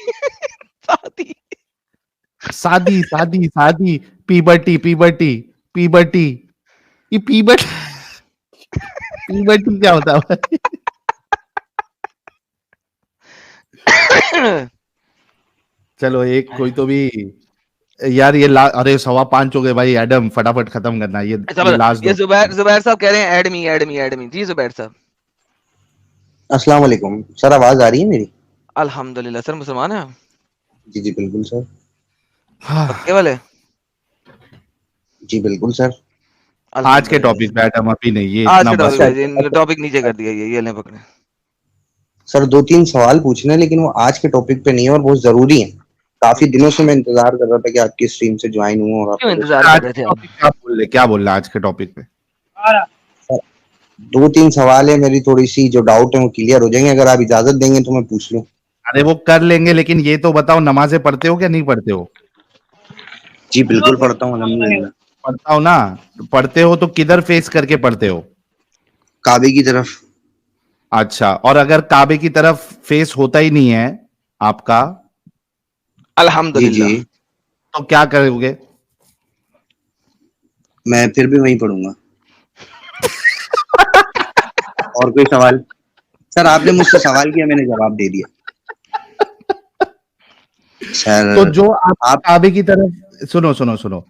शादी। शादी शादी शादी, पीबर्टी पीबर्टी पीबर्टी, ये पीबर्टी पीबर्टी क्या होता है भाई? चलो एक कोई तो भी यार, ये अरे 5:15 हो गए भाई, एडम फटाफट खत्म करना ये लास्ट ये दो। जुबैर साहब कह रहे हैं एड मी जी जुबैर साहब। अस्सलाम वालेकुम सर, आवाज आ रही है मेरी? अल्हम्दुलिल्लाह सर, मुसलमान है जी जी बिल्कुल सर। पक्के वाले? जी बिल्कुल सर। आज के टॉपिक पे एडम, अभी नहीं, ये आज इतना के बस। टॉपिक टॉपिक नीचे कर दिया, ये ले पकड़े। सर 2-3 सवाल पूछने हैं, लेकिन वो आज के टॉपिक पे नहीं है और बहुत जरूरी है। काफी दिनों से मैं इंतजार कर रहा था कि आपकी स्ट्रीम से ज्वाइन हूँ और क्यों आपको इंतजार आज कर रहे के थे आप? टॉपिक क्या बोल रहे आज के टॉपिक पे? 2-3 सवाल है, मेरी थोड़ी सी जो डाउट है वो क्लियर हो जाएंगे, अगर आप इजाजत देंगे तो मैं पूछ लूँ। अरे वो कर लेंगे, लेकिन ये तो बताओ नमाजें पढ़ते हो क्या नहीं पढ़ते हो? जी बिल्कुल पढ़ता हूँ अल्हम्दुलिल्लाह। पढ़ता हो ना, पढ़ते हो तो किधर फेस करके पढ़ते हो? काबे की तरफ। अच्छा, और अगर काबे की तरफ फेस होता ही नहीं है आपका, जी अल्हम्दुलिल्लाह। जी, तो क्या करोगे? मैं फिर भी वहीं पढ़ूंगा। और कोई सवाल? सर आपने मुझसे सवाल किया, मैंने जवाब दे दिया। सर तो जो आप आप काबे की तरफ, सुनो सुनो सुनो,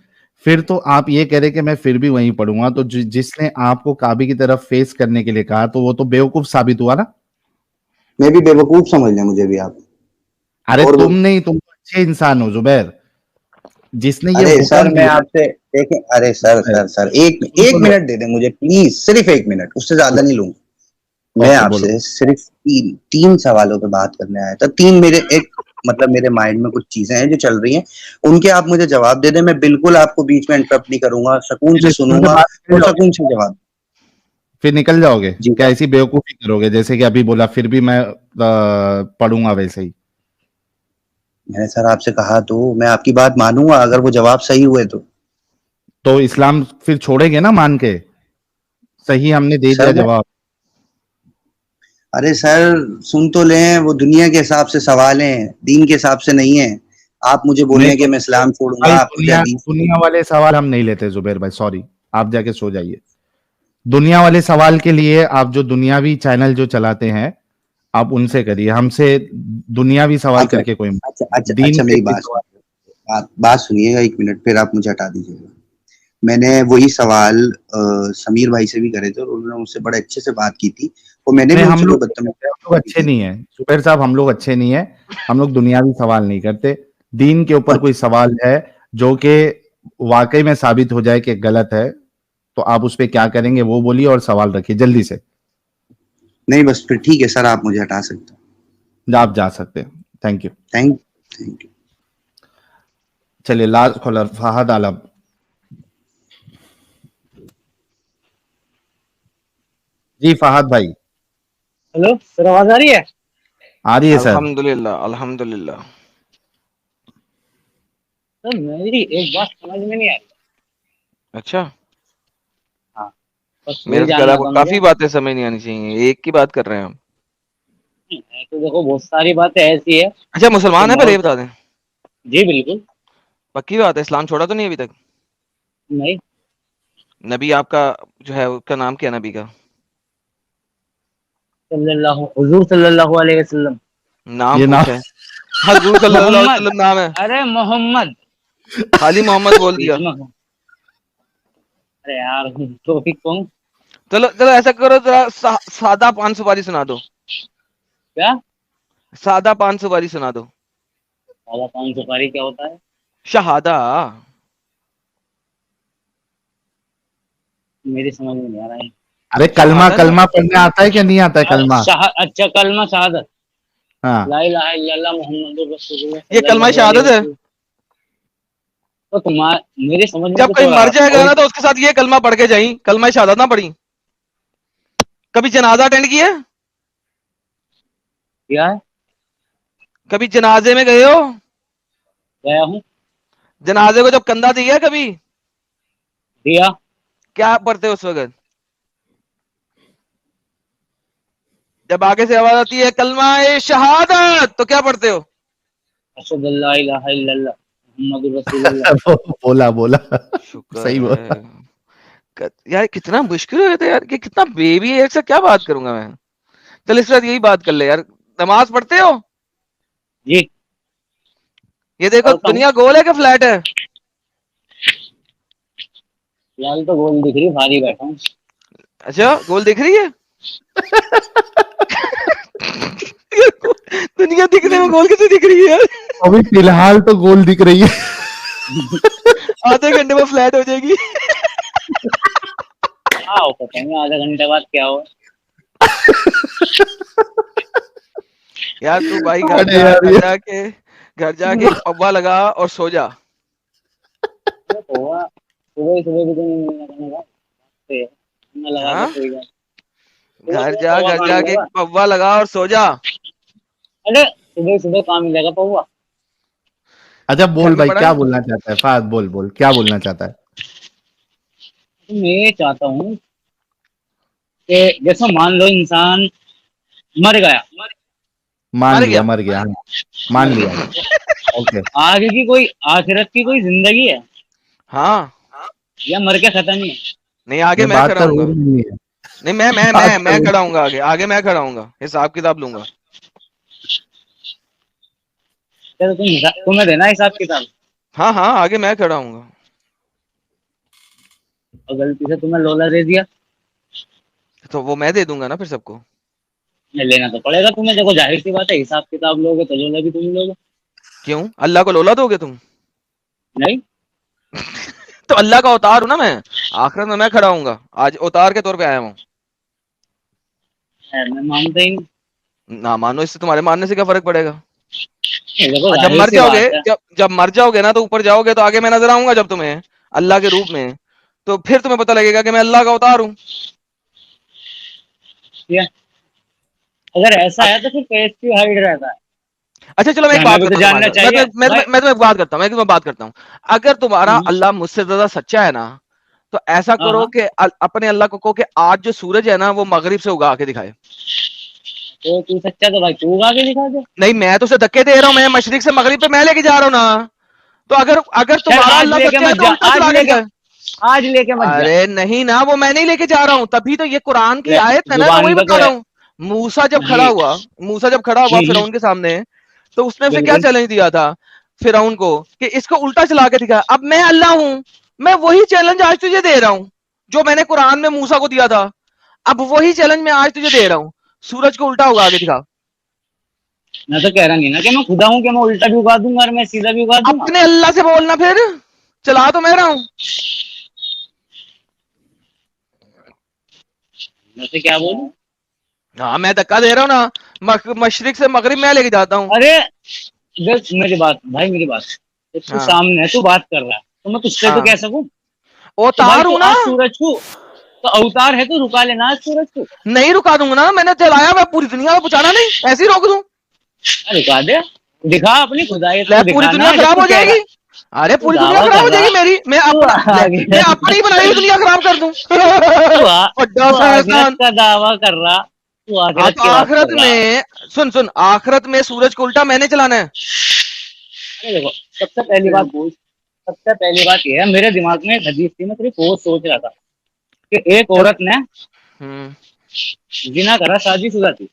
फिर तो आप ये कह रहे कि मैं फिर भी वहीं पढ़ूंगा, तो जिसने आपको काबे की तरफ फेस करने के लिए कहा तो वो तो बेवकूफ साबित हुआ ना। मैं भी बेवकूफ समझ लें मुझे भी आप। अरे और तुम नहीं, तुम तो अच्छे इंसान हो जुबैर, जिसने ये अरे सर हुक्म मैं दिया। आपसे देखें, अरे सर सर सर एक सुनो एक सुनो, मिनट दे दें मुझे प्लीज, सिर्फ 1 मिनट, उससे ज्यादा नहीं लूंगा। मैं ओके बोलो। आपसे सिर्फ तीन सवालों पे बात करने आया था। तीन मेरे एक मतलब मेरे माइंड में कुछ चीजें हैं जो चल रही हैं, उनके आप मुझे जवाब दे दें। मैं बिल्कुल आपको बीच में इंटरप्ट नहीं करूंगा, सुकून फिर से इसमें से सुनूंगा बात निकल और जाओगे, सुकून से जवाब। फिर निकल जाओगे जी क्या? ऐसी बेवकूफी करोगे जैसे कि अभी बोला फिर भी मैं पढ़ूंगा वैसे ही? मैंने सर आपसे कहा तो मैं आपकी बात मानूंगा अगर वो जवाब सही हुए तो इस्लाम फिर छोड़ेंगे ना मान के? सही हमने दे सर दिया जवाब। अरे सर सुन तो लें, वो दुनिया के हिसाब से सवाल हैं, दीन के हिसाब से नहीं है। आप मुझे बोल रहे नहीं हैं कि मैं इस्लाम छोड़ूंगा, भाई, आप मुझे दुनिया हदीस। दुनिया वाले सवाल हम नहीं लेते जुबेर भाई, सॉरी, आप जाके सो जाइए। दुनिया वाले सवाल के लिए आप जो दुनियावी चैनल जो चलाते हैं, आप उनसे करिए, हमसे दुनियावी सवाल अच्छा करके कोई दीन अच्छा, के मेरी कोई बात सवाल। बात सुनिएगा 1 मिनट, फिर आप मुझे हटा दीजिएगा। मैंने वही सवाल समीर भाई से भी करे थे और उन्होंने मुझसे बड़े अच्छे से बात की थी, और मैंने भी नहीं, हम उनसे कोई लोग नहीं बदतमीजी करते, हम लोग की अच्छे थी। नहीं है जुबेर साहब, हम लोग अच्छे नहीं है। हम लोग दुनियावी सवाल नहीं करते। दीन के ऊपर कोई सवाल है जो कि वाकई में साबित हो जाए कि गलत है, तो आप उस पर क्या करेंगे वो बोलिए और सवाल रखिए जल्दी से। नहीं बस फिर ठीक है सर, आप मुझे हटा सकते हैं। आप जा सकते हैं। Thank you. Thank you. चलिए, लास्ट कॉलर फहद आलम। जी फहद भाई। हेलो सर, आवाज आ रही है? आ रही है सर। अल्हम्दुलिल्लाह अल्हम्दुलिल्लाह। सर मेरी एक बात समझ में नहीं आई। अच्छा, हाँ, बस मेरे वही तो ख्याल जानना आपको था मुझे। काफी बातें समझ नहीं आनी चाहिए, एक की बात कर रहे हैं हम। तो देखो बहुत सारी बातें ऐसी है अच्छा, कि मुसलमान है, पहले ये मौत। बता दें। जी बिल्कुल। पक्की बात है, इस्लाम छोड़ा तो नहीं अभी तक? नहीं। नबी आपका जो है उसका नाम क्या है नबी का? हुजूर सल्लल्लाहु अलैहि वसल्लम। नाम ये नाम पूछा है। हजूर सल्लल्लाहु अलैहि मोहम्मद। वसल्लम नाम है। अरे मोहम्मद। खाली मोहम्मद बोल बीच दिया। में अरे यार, टॉपिक कौन? चलो चलो, ऐसा करो जरा सादा पान सुपारी सुना दो। क्या? सादा पान सुपारी सुना दो। काला पान सुपारी क्या होता है? शहादा। मेरी समझ में नहीं आ रहा है। अरे कलमा शहादा नहीं कलमा पढ़ने आता है क्या, नहीं आता है कलमा? अच्छा, कलमा शहादत। हाँ। ला इलाहा इल्लल्लाह मुहम्मदुर रसूलुल्लाह ये कलमा सल्लल्लाहु अलैहि शहादत है। वसल्लम। तो तुम्हारा मेरी समझ में जब कुछ कोई और आ मर रहा जाएगा और ना तो उसके साथ ये कलमा पढ़ के जाई, कलमा शहादत ना पढ़ी। कभी जनाजा अटेंड किया? क्या है? कभी जनाजे में गए हो? गया हूँ। जनाजे को जब कंधा दिया कभी? दिया। क्या पढ़ते हो उस वक्त? जब आगे से आवाज आती है कलमा ए शहादत, तो क्या पढ़ते हो? अशहदु अल्ला इलाहा इल्लल्लाह मुहम्मदुर रसूलुल्लाह। बोला बोला। शुक्र सही बोला। है। यार कितना मुश्किल हो जाता है यार, कि कितना बेबी है, इससे क्या बात करूंगा मैं। चल इस बात यही बात कर ले यार। नमाज पढ़ते हो? जी ये देखो, पढ़ता हूँ। दुनिया गोल है कि फ्लैट है? फिलहाल तो गोल दिख रही, भारी बैठा हूँ। अच्छा, गोल दिख रही है। दुनिया दिखने में गोल कैसे दिख रही है यार? अभी फिलहाल तो गोल दिख रही है। आधे घंटे में फ्लैट हो जाएगी। आओ पता नहीं आधे घंटे बाद क्या हो। यार तू भाई अरे यार ये घर जाके एक पब्बा लगा और सो जा। तो हुआ सुबह सुबह भी तो नहीं लगने का। मैं लगा के हाँ, सो गया। घर सुबह कहाँ जाके एक मिलेगा? पब्बा लगा और सो जा। अरे सुबह सुबह कहाँ मिलेगा पौवा? अच्छा घर बोल में भाई, पड़ा क्या है। बोलना चाहता है फाद, बोल बोल क्या बोलना चाहता है। तो मैं ये चाहता हूँ कि जैसे मान लो इंसान मर गया। मान मर लिया, गया। मर गया, हाँ, मान मर लिया। गया। ओके। आगे की कोई आखिरत की कोई जिंदगी है हाँ, या मर के खत्म ही है? नहीं आगे नहीं, मैं बात खड़ा कर वो हूंगा। नहीं है। नहीं, मैं मैं बात मैं कर मैं वो। खड़ा हूंगा आगे, आगे मैं खड़ा हूंगा, हिसाब किताब लूंगा। चलो तुम्हें देना हिसाब किताब। हाँ हाँ, आगे मैं खड़ा हूंगा। और गलती से तुम्हें लोला दे दिया, तो वो मैं दे दूंगा ना फिर सबको। लेना तो पड़ेगा तुम्हें। देखो जाहिर सी बात है, हिसाब किताब लोगे तो लोला भी तुम लोगे। क्यों, अल्लाह को लोला दोगे तुम? नहीं। तो अल्लाह का अवतार हूं ना मैं। आखिरत में मैं खड़ा हूंगा, आज अवतार के तौर पे आया हूँ। मैं मानता ही नहीं। ना मानो, इससे तुम्हारे मानने से क्या फर्क पड़ेगा? देखो और जब जाहिर मर सी जाओगे, बात है। जब मर जाओगे ना तो ऊपर जाओगे तो आगे मैं नजर आऊंगा जब तुम्हें, अल्लाह के रूप में। तो फिर तुम्हें पता लगेगा कि मैं अल्लाह का अवतार हूँ। ठीक है? अगर ऐसा है तो फिर केस क्यों हाइड रहता है? अच्छा चलो, मैं कि एक हमें बात भी तो करता हूँ जानना तुम्हारे साथ, चाहिए भाई। मैं तुम्हें एक बात करता हूँ, मैं तुम्हें बात करता हूँ। अगर तुम्हारा अल्लाह मुझसे ज्यादा सच्चा है ना, तो ऐसा हाँ करो हाँ। कि अपने अल्लाह को कहो कि आज जो सूरज है ना वो मगरिब से उगा के दिखाए। तो तू सच्चा तो भाई तू उगा के दिखा दे। नहीं, मैं तो उसे धक्के दे रहा हूँ, मैं मशरिक से मगरिब पे मैं लेके जा रहा हूँ ना। तो अगर अगर चल तुम्हारा आज अल्लाह लेके सच्चा है मत तो जा, उल्टा आज चला के लेके, दिखाए। आज लेके मत जा। अरे नहीं ना, वो मैं नहीं लेके जा रहा हूँ, तभी तो ये कुरान की ले, आयत है ना, मैं जुबान वही पे बता तो रहा है। हूँ। मूसा जब खड़ा जी। हुआ, मूसा जब खड़ा हुआ हम्म, फिरौन के सामने, तो उसने उसे क्या बिल्कुल। चैलेंज दिया था फिरौन को कि इसको उल्टा चला के दिखा। अब मैं अल्लाह हूँ, मैं वही चैलेंज आज तुझे दे रहा हूँ जो मैंने कुरान में मूसा को दिया था। अब वही चैलेंज मैं आज तुझे दे रहा हूँ, सूरज को उल्टा उगा के दिखा। मैं तो कह रहा नहीं ना कि मैं खुदा हूँ कि मैं उल्टा भी उगा दूंगा और मैं सीधा भी उगा दूंगा। अपने अल्लाह से बोलना, फिर चला तो मैं रहा हूँ। मैं तो क्या बोलूं? हाँ, मैं धक्का दे रहा हूँ ना, मशरिक से मगरिब मैं लेके जाता हूँ। अरे देख मेरी बात भाई, मेरी बात, तो तू हाँ सामने है, तू बात कर रहा है तो मैं तुझसे तो हाँ, कह सकूं कि भाई उतार तू हूं ना, आज सूरज को, तो अवतार है तो रुका लेना आज सूरज को। नहीं रुका दूंगा ना, मैंने जलाया, मैं पूरी दुनिया में पहुंचाना नहीं, ऐसे ही रोक दूं? रुका दे, दिखा अपनी खुदायत ले, को पूरी दिखाना दुनिया जब खराब तू हो कह रहा। जाएगी। अरे तू पूरी दुनिया दावा खराब कर हो रहा, जाएगी मेरी, मैं तू अपना आगे मैं अपनी बनाई हुई दुनिया खराब कर दूं। बड़ा तू आखिरत शैतान। का दावा कर रहा, तू हाँ, आखिरत तो की बात आखिरत कर रहा। में सुन सुन, आखिरत में सूरज को उल्टा मैंने चलाना है। अरे देखो, सबसे पहली बात ये है, मेरे दिमाग में एक हदीस थी, मैं सिर्फ वो सोच रहा था कि एक चल। औरत ने हम्म। जिना करा, शादीशुदा थी।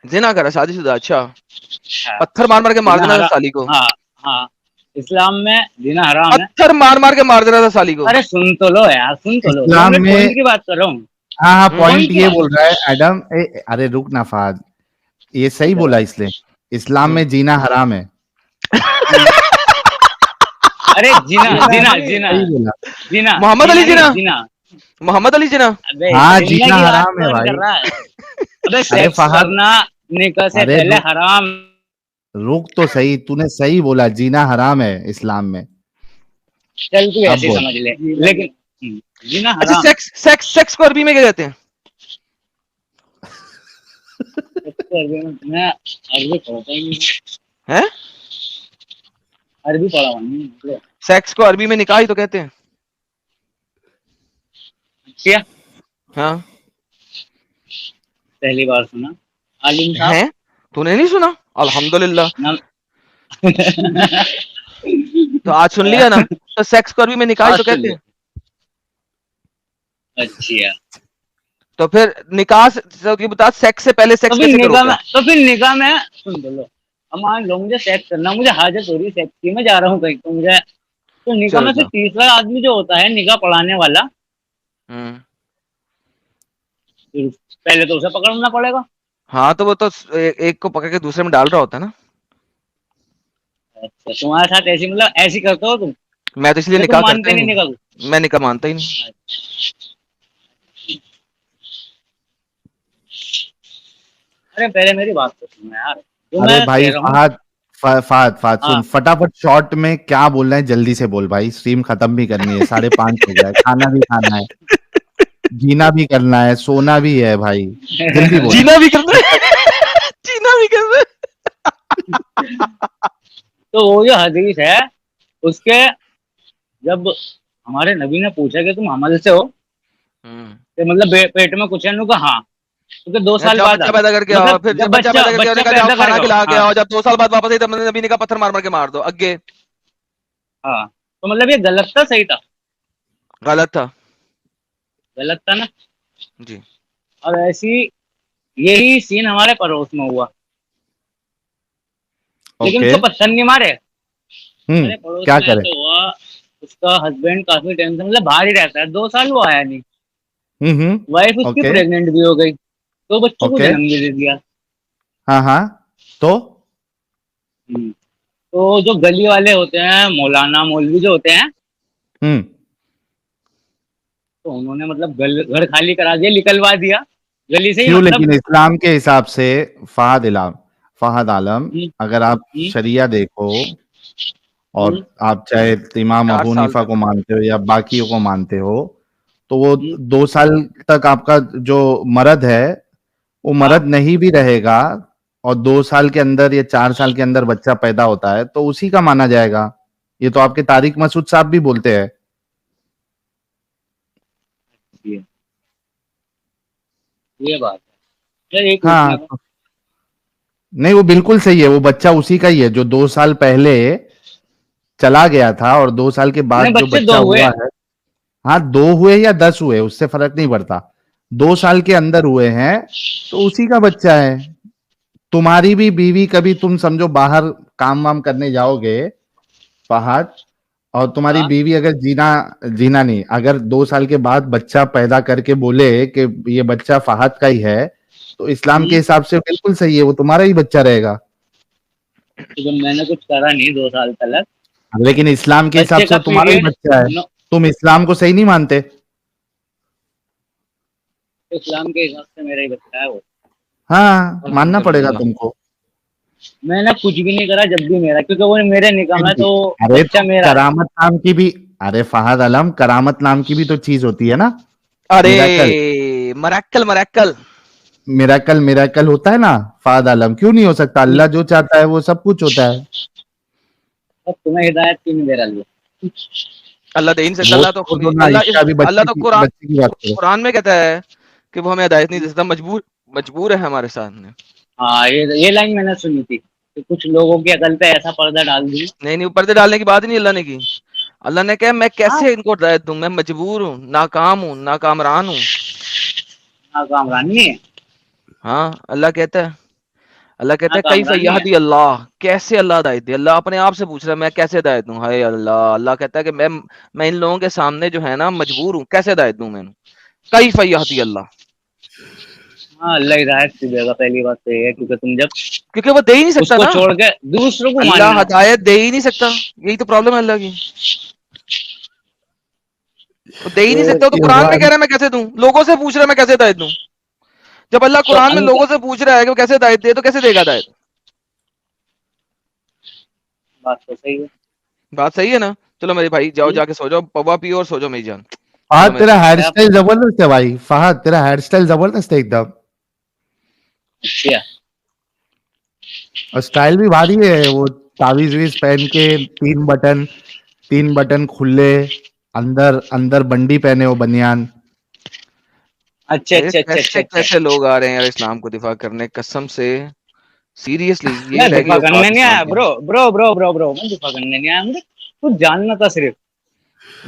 जिना करा, शादीशुदा, अच्छा। हाँ, पत्थर मार मार के मार जिना देना था हरा, साली को। हाँ हाँ, इस्लाम में जिना हराम है। पत्थर मार मार के मार देना था साली को। अरे सुन तो लो यार, सुन तो लो, इस्लाम मैं में पॉइंट की बात कर रहा हूँ। हाँ हाँ हम्म। पॉइंट पॉइंट की ये बात, बोल रहा है एडम अरे रुक ना फाद, ये सही इधर बोला आओ। इसने, इस्लाम हम्म। में जीना हराम है। हम्म, अरे जिना ये जिना इसने जिना सही बोला। जिना मोहम्मद अली जिना नहीं जिना, जिना। मोहम्मद अली जिना। अबे हाँ जिन्ना जीना की बात हराम है कौन कर भाई। रहा है? अबे अरे सेक्स फहद, करना निकाह से अरे पहले रुक, हराम। रुक तो सही, तूने सही बोला, जीना हराम है इस्लाम में। चल तू अब ऐसे ही बोल। समझ ले, लेकिन जीना अच्छा, हराम। सेक्स सेक्स सेक्स को अरबी में क्या कहते हैं? सबसे मैं अरबी पढ़ता ही नहीं, हैं? अरबी पढ़ा हुआ नहीं है। सेक्स को अरबी में निकाह ही तो कहते हैं। क्या? हाँ। पहली बार सुना आलिम साहब। हैं? तूने नहीं सुना? अल्हम्दुलिल्लाह। ना तो आज सुन लिया ना, तो सेक्स को अरबी में निकाह ही आज तो सुन कहते लिया। हैं। अच्छा, तो फिर निकाह तो ये बता, सेक्स से पहले तो सेक्स फिर कैसे निगाह करोगे? में, सुन तो लो, अब मान लो मुझे सेक्स करना, मुझे हाजत हो रही है सेक्स की, मैं जा रहा हूँ कहीं, तो मुझे, तो निगाह चल में से जा। तीसरा आदमी जो होता है निगाह पढ़ाने वाला, हम्म। फिर पहले तो उसे पकड़ना पड़ेगा। हाँ, तो वो तो एक को पकड़ के दूसरे में डाल रहा होता है ना। अच्छा, तुम्हारे साथ ऐसी, मतलब ऐसी करते हो तुम? मैं तो इसलिए या तुम निकाह करता मानते ही नहीं निगाह को? नहीं, मैं निकाह मानता ही नहीं। अरे पहले मेरी बात तो सुनो यार, जो अरे मैं भाई कह रहा हूँ। फहद, फहद फहद सुन, हाँ, फटाफट शॉर्ट में क्या बोलना है जल्दी से बोल भाई, स्ट्रीम खत्म भी करनी है, 5:30 हो गया है, खाना भी खाना है, जीना भी करना है, सोना भी है भाई, जल्दी बोल। जीना भी करना है। जीना भी करना है। तो वो जो हदीस है उसके, जब हमारे नबी ने पूछा कि तुम हमल से हो, हम्म। कि मतलब पेट में कुछ है, उन्होंने कहा हाँ, क्योंकि 2 साल जब बाद बच्चा आना, पैदा करके आओ, मतलब फिर जब जब बच्चा बच्चा पैदा करके बच्चा उन्होंने कहा जाओ पैदा खाना करेगा, खिला के हाँ आओ, जब 2 साल बाद वापस आई तब नबी ने कहा पत्थर मार मार के मार दो अगे। हाँ, तो मतलब ये गलत था सही था? गलत था। गलत था ना। जी। और ऐसी यही सीन हमारे पड़ोस में हुआ, लेकिन ओके। उसको पत्थर नहीं मारे। हमारे पड़ोस क्या में करे? ऐसे हुआ, उसका हस्बैंड काफी टाइम से मतलब बाहर ही रहता है, 2 साल वो आया नहीं, वाइफ उसकी हम्म। ओके। प्रेग्नेंट भी हो गई, तो बच्चों को ओके। जन्म भी दे दिया। हाँ हाँ, तो तो जो गली वाले होते हैं, मौलाना मौलवी जो होते हैं, हम्म तो उन्होंने मतलब घर खाली करा दिया, निकलवा दिया गली से ही, क्यों, मतलब। लेकिन इस्लाम के हिसाब से फहद इलाम, फहद आलम, हम्म, अगर आप हम्म, शरिया देखो, और हम्म, आप चाहे इमाम 4 अबू साल हनीफा तक। को मानते हो या बाकियों को मानते हो, तो वो हम्म, 2 साल तक आपका जो मर्द है वो हाँ, मर्द नहीं भी रहेगा, और 2 साल के अंदर या 4 साल के अंदर बच्चा पैदा होता है तो उसी का माना जाएगा। ये तो आपके तारिक मसूद साहब भी बोलते हैं। ये बात है। यार ये पूछना हाँ था। नहीं, वो बिल्कुल सही है, वो बच्चा उसी का ही है जो 2 साल पहले चला गया था, और 2 साल के नहीं, बाद जो बच्चे बच्चा 2 हुए। हुआ है, हाँ 2 हुए या 10 हुए उससे फर्क नहीं पड़ता, 2 साल के अंदर हुए हैं तो उसी का बच्चा है। तुम्हारी भी बीवी, कभी तुम समझो बाहर काम वाम करने जाओगे फहद, और तुम्हारी हाँ, बीवी अगर जीना जीना नहीं, अगर 2 साल के बाद बच्चा पैदा करके बोले कि ये बच्चा फहद का ही है, तो इस्लाम के हिसाब से बिल्कुल सही है, वो तुम्हारा ही बच्चा रहेगा। तो जब मैंने कुछ करा नहीं 2 साल तक, लेकिन इस्लाम के हिसाब बच्चे से का वो तुम्हारा ही पीरियड बच्चा है। तुम इस्लाम को सही नहीं मानते? इस्लाम के हिसाब से मेरा ही बच्चा है वो। हाँ, मानना पड़ेगा अल्हम्दुलिल्लाह। तुमको। मैंने कुछ भी नहीं करा जब भी मेरा, क्योंकि वो मेरे निकाह में, तो अरे बच्चा तो मेरा है। करामत नाम की भी, अरे फहद आलम, करामत नाम की भी तो चीज होती है ना, अरे मिराकल। मरक्कल मरक्कल। मिराकल मिराकल होता है ना फहद आलम, क्यों नहीं हो सकता? अल्लाह जो चाहता है वो सब कुछ होता है। और तुम्हें हिदायत क्यों नहीं दे रहा है? अल्लाह दे ही नहीं सकता। वो अल्लाह तो छोड़ दो ना, इसका भी अल्लाह तो कुरान बच्चे की बात करो। कुरान में कहता है कि वो हमें हिदायत नहीं दे सकता, मजबूर है हमारे सामने। हाँ, ये लाइन मैंने सुनी थी कि कुछ लोगों की अकल पे ऐसा पर्दा डाल दूंगा। नहीं नहीं, पर्दे डालने की बात ही नहीं अल्लाह ने की। अल्लाह ने कहा मैं हाँ, कैसे इनको हिदायत दूं, मैं मजबूर हूँ, नाकाम हूँ, नाकामरान हूँ। हाँ कामरानी है। हाँ, अल्लाह कहता हाँ है कई कामरानी है। फय्याहदी अल्लाह, कैसे अल्लाह हिदायत दे। अल्लाह अपने आप से पूछ रहा है मैं कैसे हिदायत दूं। हाय अल्लाह, अल्लाह कहता है कि मैं इन लोगों के सामने जो है ना मजबूर हूँ, कैसे हिदायत दूं मैं। कई फय्याहदी अल्लाह, हाँ, अल्लाह हिदायत की देगा, पहली बात तो ये है, क्योंकि तुम जब क्योंकि वो दे ही नहीं सकता उसको ना। छोड़ के दूसरों को अल्लाह मानना। हिदायत दे ही नहीं सकता, यही तो प्रॉब्लम है अल्लाह की। वो दे ही नहीं सकता, तो ये कुरान में बात कह रहा है मैं कैसे दूं, लोगों से पूछ रहा है मैं कैसे हिदायत दूं। जब अल्लाह तो कुरान में लोगों से पूछ रहा है कि वो कैसे हिदायत दे, तो कैसे देगा हिदायत। बात तो सही है। बात सही है ना। चलो मेरे भाई, जाओ हम्म, जाके सो जाओ, पवा पियो और सो जाओ मेरी जान। चलो फहद मेरे तेरा भाई। हेयर क्या स्टाइल जबरदस्त है भाई, फहद तेरा हेयर स्टाइल जबरदस्त है एकदम, क्या? और स्टाइल भी भारी है, वो तावीज वीज पहन के, 3 बटन खुले, अंदर अंदर बंडी पहने हो बनियान। अच्छा ये अच्छा अच्छा अच्छा कैसे अच्छा। कैसे लोग आ रहे हैं यार इस्लाम को दिफा करने, कसम से। सीरियसली ये मैं रह गई दिफा करने औकात नहीं इस्लाम आया की। ब्रो, मैं दिफा करने नहीं आया, मुझे कुछ जानना था सिर्फ।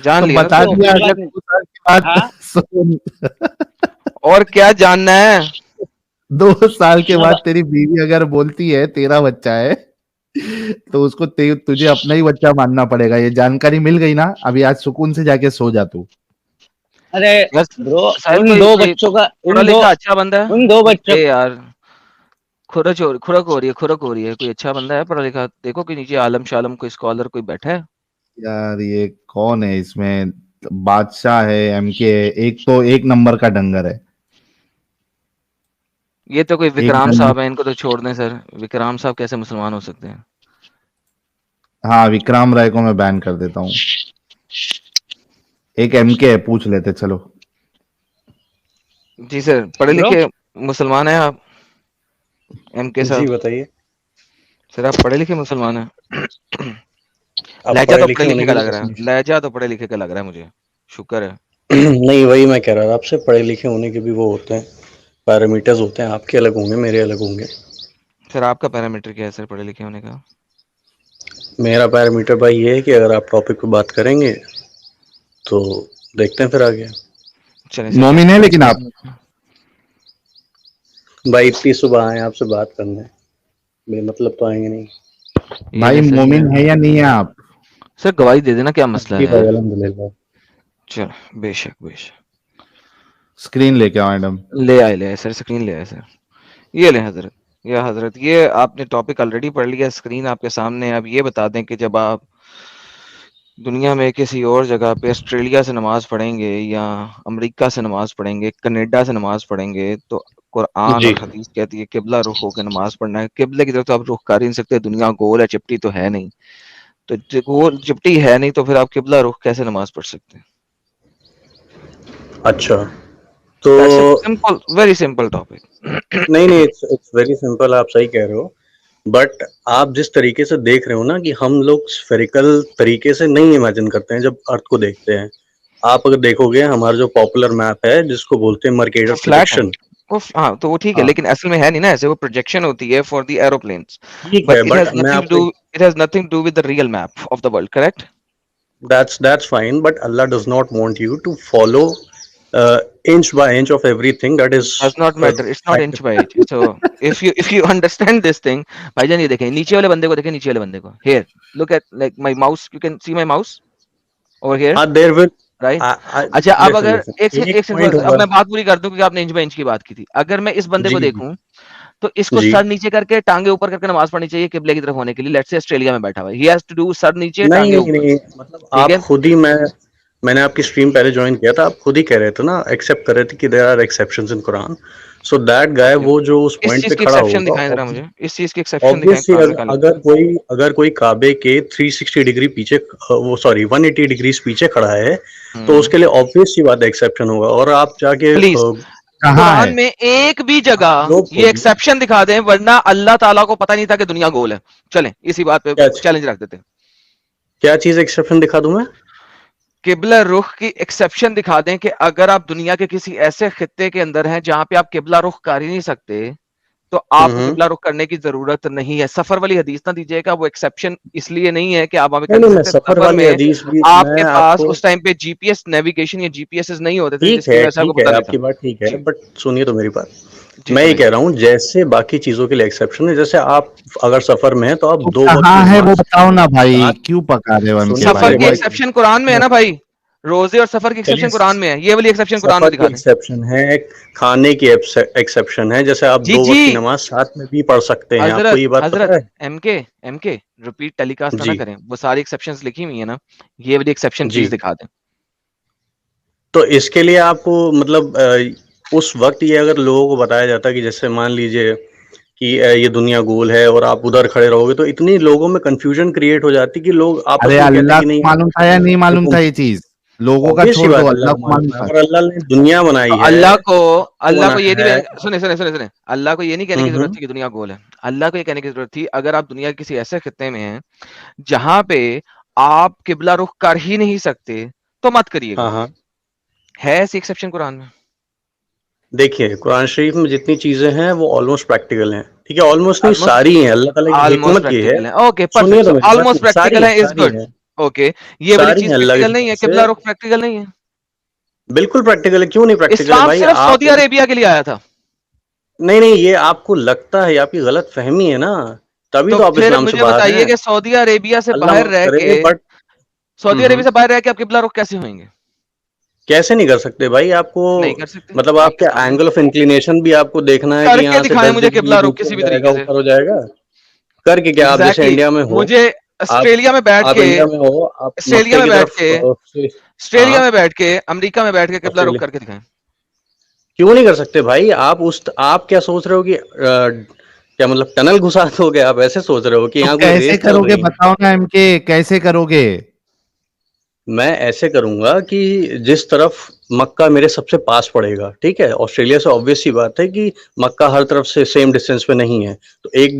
जान तो लिया ना बता तो। दिया, दूसरी अगर बात नहीं। 2 साल के बाद हाँ, सुन, और क्या जानना है। 2 साल के मैं बाद तेरी बीवी अगर बोलती है तेरा बच्चा है, तो उसको तुझे अपना ही बच्चा मानना पड़ेगा। ये जानकारी मिल गई ना, अभी आज सुकून से जाके सो जा तू। अरे यार ब्रो, साहिल, उन कोई दो कोई बच्चों का, पढ़ा लिखा अच्छा बंदा है, उन दो कुछ बच्चों। दे यार। खुरक हो रही है, कोई अच्छा बंदा है पढ़ा लिखा, देखो कि नीचे आलम शालम कोई स्कॉलर कोई बैठा है। यार ये कौन है इसमें? बादशाह है, एमके है, एक तो 1 नंबर का डंगर है, ये तो कोई एक विक्राम नंबर। साहब है, इनको तो छोड़ दें सर। विक्राम साहब कैसे मुसलमान हो सकते हैं। हाँ, विक्राम राय को मैं बैन कर देता हूँ। एक एमके है, पूछ लेते चलो। जी सर, पढ़े ब्रो, लिखे मुसलमान हैं आप, एमके जी साहब। बताइए। सर आप पढ़े लिखे मुसलमान हैं। आप लहजा पढ़े तो लिखे पढ़े होने लिखे की का भी लग रहा कसम है, लहजा तो पढ़े लिखे का लग रहा है मुझे, शुक्र है। नहीं, वही मैं कह रहा था आपसे, पढ़े लिखे होने के भी वो होते हैं, पैरामीटर्स होते हैं, आपके अलग होंगे मेरे अलग होंगे। सर आपका पैरामीटर क्या है सर पढ़े लिखे होने का। मेरा पैरामीटर भाई ये है कि अगर आप टॉपिक पे बात करेंगे तो देखते हैं फिर आगे। चलें सर, मोमिन है लेकिन आप? भाई इतनी सुबह आए आपसे बात करने, बेमतलब तो आएंगे नहीं। ये भाई ले सर, ये मोमिन है या नहीं है आप? सर गवाही दे देना, क्या मसला जी है भाई, यार। अल्हम्दुलिल्लाह। चलो बेशक बेशक। स्क्रीन लेके आओ मैडम। ले आए सर, स्क्रीन ले आए सर। ये ले हजरत, या हजरत, ये आपने टॉपिक ऑलरेडी पढ़ लिया, स्क्रीन आपके सामने है। अब ये बता दें कि जब आप दुनिया में किसी और जगह पे ऑस्ट्रेलिया से नमाज पढ़ेंगे या अमेरिका से नमाज पढ़ेंगे, कनाडा से नमाज पढ़ेंगे, तो कुरान जी और हदीस कहती है किबला रुख होकर नमाज पढ़ना है। किबले की तरफ तो आप रुख कर ही नहीं सकते, दुनिया गोल है, चिपटी तो है नहीं। तो गोल चिपटी है नहीं, तो फिर आप किबला रुख कैसे नमाज पढ़ सकते हैं। अच्छा, तो सिंपल, वेरी सिंपल टॉपिक। नहीं, इट्स वेरी सिंपल, आप सही कह रहे हो। बट आप जिस तरीके से देख रहे हो ना कि हम लोग स्फेरिकल तरीके से नहीं इमेजिन करते हैं जब अर्थ को देखते हैं। आप अगर देखोगे हमारा जो पॉपुलर मैप है जिसको बोलते हैं मर्केटर फ्लैट है। प्रोजेक्शन, हाँ तो वो ठीक है, हाँ लेकिन असल में है नहीं ना ऐसे, वो प्रोजेक्शन होती है फॉर द एरोप्लेन्स, ठीक बट है, इट बट हैज मैं नथिंग टू आपसे do, it has nothing to do with the real map of the world, correct? that's fine, but Allah does not want you to follow inch by inch of everything that is Does not matter, it's not inch by inch. So if you understand this thing, भाईजान ये देखें नीचे वाले बंदे को, देखें नीचे वाले बंदे को, here look at like my mouse, you can see my mouse over here, there will right? I, अच्छा अब listen अगर listen एक एक सेकंड, पॉइंट अब होगा मैं बात पूरी कर दूं क्योंकि आपने इंच बाय इंच की बात की थी। अगर मैं इस बंदे जी को जी देखूं तो इसको जी सर नीचे करके टांगे ऊपर करके नमाज पढ़नी चाहिए किबले की तरफ होने के लिए। लेट्स से ऑस्ट्रेलिया में बैठा हुआ है, he has to do sir नीचे नहीं टांगे नहीं ऊपर, नहीं मतलब ठीक आप है? खुद ही मैंने आपकी स्ट्रीम पहले ज्वाइन किया था, आप खुद ही कह रहे थे ना, एक्सेप्ट कर रहे थे कि there are exceptions in Quran, so that guy okay, वो जो उस इस पॉइंट चीज पे की खड़ा एक्सेप्शन होगा, दिखाएं जरा मुझे, इस चीज की एक्सेप्शन दिखाएं ऑब्वियसली कुरान में कहाँ लिखा है? अगर कोई काबे के 360 डिग्री पीछे वो सॉरी 180 डिग्रीज पीछे खड़ा है तो उसके लिए ऑब्वियस सी बात एक्सेप्शन होगा। और आप जाके प्लीज कहाँ कुरान है? में एक भी आप जगह लोग ये खोलिए एक्सेप्शन दिखा दें, वरना अल्लाह ताला को पता नहीं था कि दुनिया गोल है। चलें इसी बात पे क्या चैलेंज रख देते हैं। क्या चीज एक्सेप्शन दिखा दूं मैं? किबला रुख की एक्सेप्शन दिखा दें कि अगर आप दुनिया के किसी ऐसे खित्ते के अंदर हैं जहां पे आप किबला रुख कर ही नहीं सकते, तो आपको हम्म। किबला रुख करने की जरूरत नहीं है। सफर वाली हदीस ना दीजिएगा, वो एक्सेप्शन इसलिए नहीं है कि आप वहां पे नहीं कर नहीं नहीं मैं सकते। सफर सफर वाली में हदीस भी आपके मैं पास आपको उस टाइम पे जीपीएस नेविगेशन या जीपीएस नहीं होते थे, जिसकी वजह से आपको ठीक है पता नहीं था। आपकी बात ठीक है, जी बट सुनिए तो मेरी बात। जी मैं ये सुनाइए। कह रहा हूँ जैसे बाकी चीजों के लिए एक्सेप्शन है, जैसे आप अगर सफर में है तो आप तो 2 वक्त की कहाँ है वो नमाज बताओ ना भाई, रात क्यों पका रहे हो एमके सुनिए तो सफर भाई? मेरी की बात एक्सेप्शन कुरान में है ना भाई, रोजे और सफर की चलिए एक्सेप्शन कुरान में है, ये वाली एक्सेप्शन कुरान में सफर की दिखा दें। एक्सेप्शन है, खाने की एक्सेप्शन है, जैसे आप जी 2 वक्त की जी, नमाज साथ में भी पढ़ सकते हैं, आपको हजरत ये बात हजरत पता है? एमके एमके रिपीट टेलीकास्ट ना जी करें, वो सारी एक्सेप्शंस लिखी हुई है ना, ये वाली एक्सेप्शन जी प्लीज दिखा दें। तो इसके लिए आपको मतलब उस वक्त ये अगर लोगों को बताया जाता कि जैसे मान लीजिए कि ये दुनिया गोल है और आप उधर खड़े रहोगे, तो इतनी लोगों में कंफ्यूजन क्रिएट हो जाती कि लोग आपस अरे में कहते अल्लाह कि नहीं को मालूम था या नहीं मालूम था ये चीज? लोगों का ऑब्वियस सी छोड़ दो, बात है अल्लाह अल्लाह को को मालूम मालूम है, था। अगर अल्लाह ने दुनिया तो बनाई है, अल्लाह को, आपको अल्लाह को बनाया ये है। नहीं, सुने सुने सुने सुने, अल्लाह को ये नहीं कहने की जरूरत हम्म। थी कि दुनिया गोल है। अल्लाह को ये कहने की जरूरत थी अगर आप दुनिया के किसी ऐसे खित्ते में हैं जहां पे आप किबला रुख कर ही नहीं सकते, तो मत करिएगा। हाँ हाँ है ऐसी एक्सेप्शन कुरान में? देखिए कुरान शरीफ में जितनी चीजें हैं वो ऑलमोस्ट प्रैक्टिकल हैं, ठीक है, ऑलमोस्ट नहीं ऑलमोस्ट, सारी हैं, अल्लाह ताला की ऑलमोस्ट हिकमत ये है। प्रैक्टिकल है, ओके सुनिए परफेक्ट, तो सो मेरी बात, ऑलमोस्ट प्रैक्टिकल है, इज सारी गुड। हैं, ओके, ये वाली सारी चीज हैं अल्लाह के प्रैक्टिकल नहीं फजल है, से, किबला रुख प्रैक्टिकल नहीं है। बिल्कुल प्रैक्टिकल है, क्यों नहीं प्रैक्टिकल है इस्लाम भाई? सिर्फ आप सऊदी अरेबिया के लिए आया था, नहीं नहीं ये आपको लगता है, ये आपकी गलत फहमी है ना, तभी तो तो आप फिर इस्लाम से मुझे बाहर बताइए हैं। कि सऊदी अरेबिया से अल्लाह बाहर माफ रह के, करे बट सऊदी अरेबिया से बाहर रह के आप किबला रुख कैसे होंगे? कैसे नहीं कर सकते भाई? आपको नहीं कर सकते, मतलब आपके आपके सामने एंगल ऑफ इंक्लिनेशन भी आपको देखना है कि करके यहाँ से दिखाएं 10 मुझे डिग्री किबला रुख नीचे किसी हो भी जाएगा, तरीके से। ऊपर हो जाएगा, करके क्या? आप जैसे एग्जैक्टली इंडिया में हो, मुझे आप ऑस्ट्रेलिया में बैठ आप के, इंडिया में हो, आप ऑस्ट्रेलिया मक्के में की बैठ तरफ के, हाँ ऑस्ट्रेलिया में बैठ के, अमेरिका में बैठ के किबला रुख ऑस्ट्रेलिया करके दिखाएं। क्यों नहीं कर सकते भाई? आप क्या सोच रहे हो कि क्या मतलब टनल घुसा दोगे? आप ऐसे सोच रहे हो कि तो यहाँ कोई कैसे रेस चल करोगे रही है? बताओ ना एमके, कैसे करोगे? मैं ऐसे करूंगा कि जिस तरफ मक्का मेरे सबसे पास पड़ेगा, ठीक है, ऑस्ट्रेलिया से ऑब्वियस सी बात है कि मक्का हर तरफ से सेम डिस्टेंस पे नहीं है, तो एक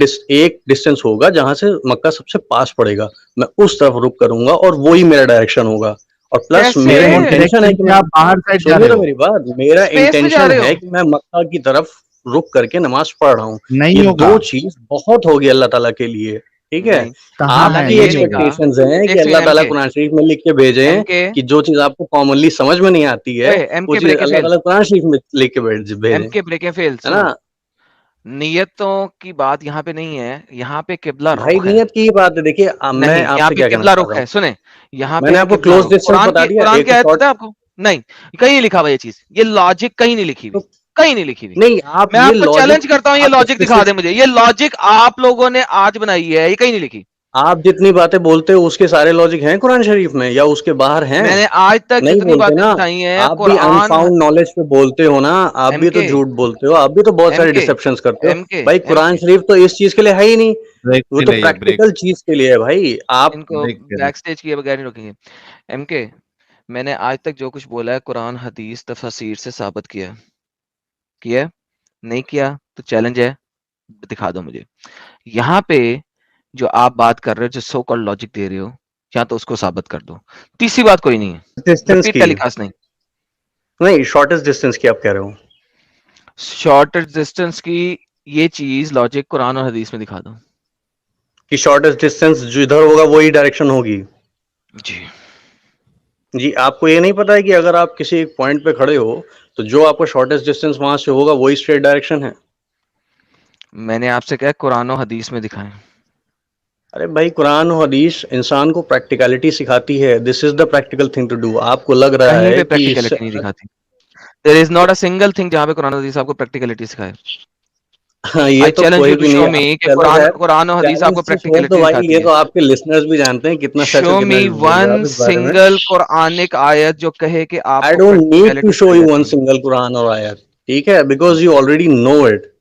डिस्टेंस होगा जहां से मक्का सबसे पास पड़ेगा, मैं उस तरफ रुक करूंगा और वो ही मेरा डायरेक्शन होगा। और प्लस कैसे? मेरा सेम इंटेंशन है डायरेक्शन कि से मैं आप बाहर साइड जा सुनिए रहे तो हो? मेरी बात, मेरा स्पेस में जा इंटेंशन रहे है हो? कि मैं मक्का की तरफ रुक करके नमाज पढ़ रहा हूँ। नहीं ये होगा। 2 चीज बहुत होगी अल्लाह ताला के लिए, ठीक है। नहीं, कहाँ अल्लाह है? ने आपकी ये नहीं नहीं होगा। कहा। एक्सपेक्टेशंस हैं कि एक अल्लाह सेकंड ताला एमके, कुरान शरीफ में लिख के भेजे हैं एमके, कि जो चीज आपको कॉमनली समझ में नहीं आती है ओए वो एमके चीज ब्रेक अल्लाह फेल, ताला कुरान शरीफ में लिख के भेजे, एमके ब्रेक फेल, है सुनो, ना नियतों की बात यहाँ पे नहीं है, यहाँ पे किबला भाई? रुख है। नियत की ही बात है। देखिए मैं नहीं, यहाँ आपसे पे क्या कहना किबला चाह रुख रहा है, हूँ, सुने, यहाँ पे मैंने है आपको किबला क्लोज रुख। डिस्टेंस बता दिया, कुरान एक की आयत शॉर्ट। पता है आपको? नहीं, कहीं नहीं लिखा हुआ ये चीज, ये लॉजिक कहीं नहीं लिखी हुई, तो कहीं नहीं लिखी हुई। नहीं आप मैं ये आपको लॉजिक चैलेंज करता हूँ, ये आप लॉजिक दिखा दे स्पेसिफिक मुझे, ये लॉजिक आप लोगों ने आज बनाई है, ये कहीं नहीं लिखी। आप जितनी बातें बोलते हो उसके सारे लॉजिक हैं कुरान शरीफ में या उसके बाहर हैं? मैंने आज तक नहीं जितनी बोलते बातें ना, बताई हैं आप भी कुरान, अनफाउंड नॉलेज पे बोलते हो ना, आप भी तो एमके झूठ बोलते हो, आप भी तो बहुत सारे एमके डिसेप्शंस करते हो। एमके भाई कुरान एमके शरीफ तो इस चीज के लिए है ही नहीं, ब्रेक वो फेल तो है, ये ब्रेक प्रैक्टिकल चीज के लिए है भाई। आप इनको ब्रेक फेल है। बैक स्टेज किए बगैर नहीं रोकेंगे। एमके, मैंने आज तक जो कुछ बोला है कुरान हदीस तफसीर से साबित किया है? नहीं किया तो चैलेंज है, दिखा दो मुझे। यहाँ पे जो आप बात कर रहे हो, जो सो कॉल्ड लॉजिक दे रहे हो, या तो उसको साबित कर दो। तीसरी बात कोई नहीं है, डिस्टेंस रिपीट की टेलीकास्ट नहीं। नहीं, शॉर्टेस्ट डिस्टेंस की आप कह रहे हो? शॉर्टेस्ट डिस्टेंस की ये चीज लॉजिक कुरान और हदीस में दिखा दो। कि शॉर्टेस्ट डिस्टेंस जिधर होगा वही डायरेक्शन होगी। जी जी, आपको ये नहीं पता है कि अगर आप किसी एक पॉइंट पे खड़े हो तो जो आपका शॉर्टेस्ट डिस्टेंस वहां से होगा वही स्ट्रेट डायरेक्शन है। मैंने आपसे कहा कुरान और हदीस में दिखाएं। अरे भाई, कुरान और हदीस इंसान को प्रैक्टिकलिटी सिखाती है। This is the practical thing to do. आपको लग रहा कहीं है पे कि प्रैक्टिकलिटी नहीं दिखाती। There is not a single thing जहां पे कुरान और हदीस आपको प्रैक्टिकलिटी सिखाए। हाँ, ये आई तो चैलेंज कोई यू टू भी नहीं। शो मी कि चलो कुरान खैर, कुरान और हदीस चैलेंज आपको से छोड़ दो प्रैक्टिकलिटी भाई, दिखाती ये है। तो आपके लिसनर्स भी जानते हैं कितना सच और शो कितना मी झूठ बोल रहे हो वन आप इस बारे में। सिंगल कुरानिक आयत जो कहे कि आई आपको don't need to practicality show सिखाई यू वन जाती सिंगल कुरान और आयत, ठीक है, because you already know it.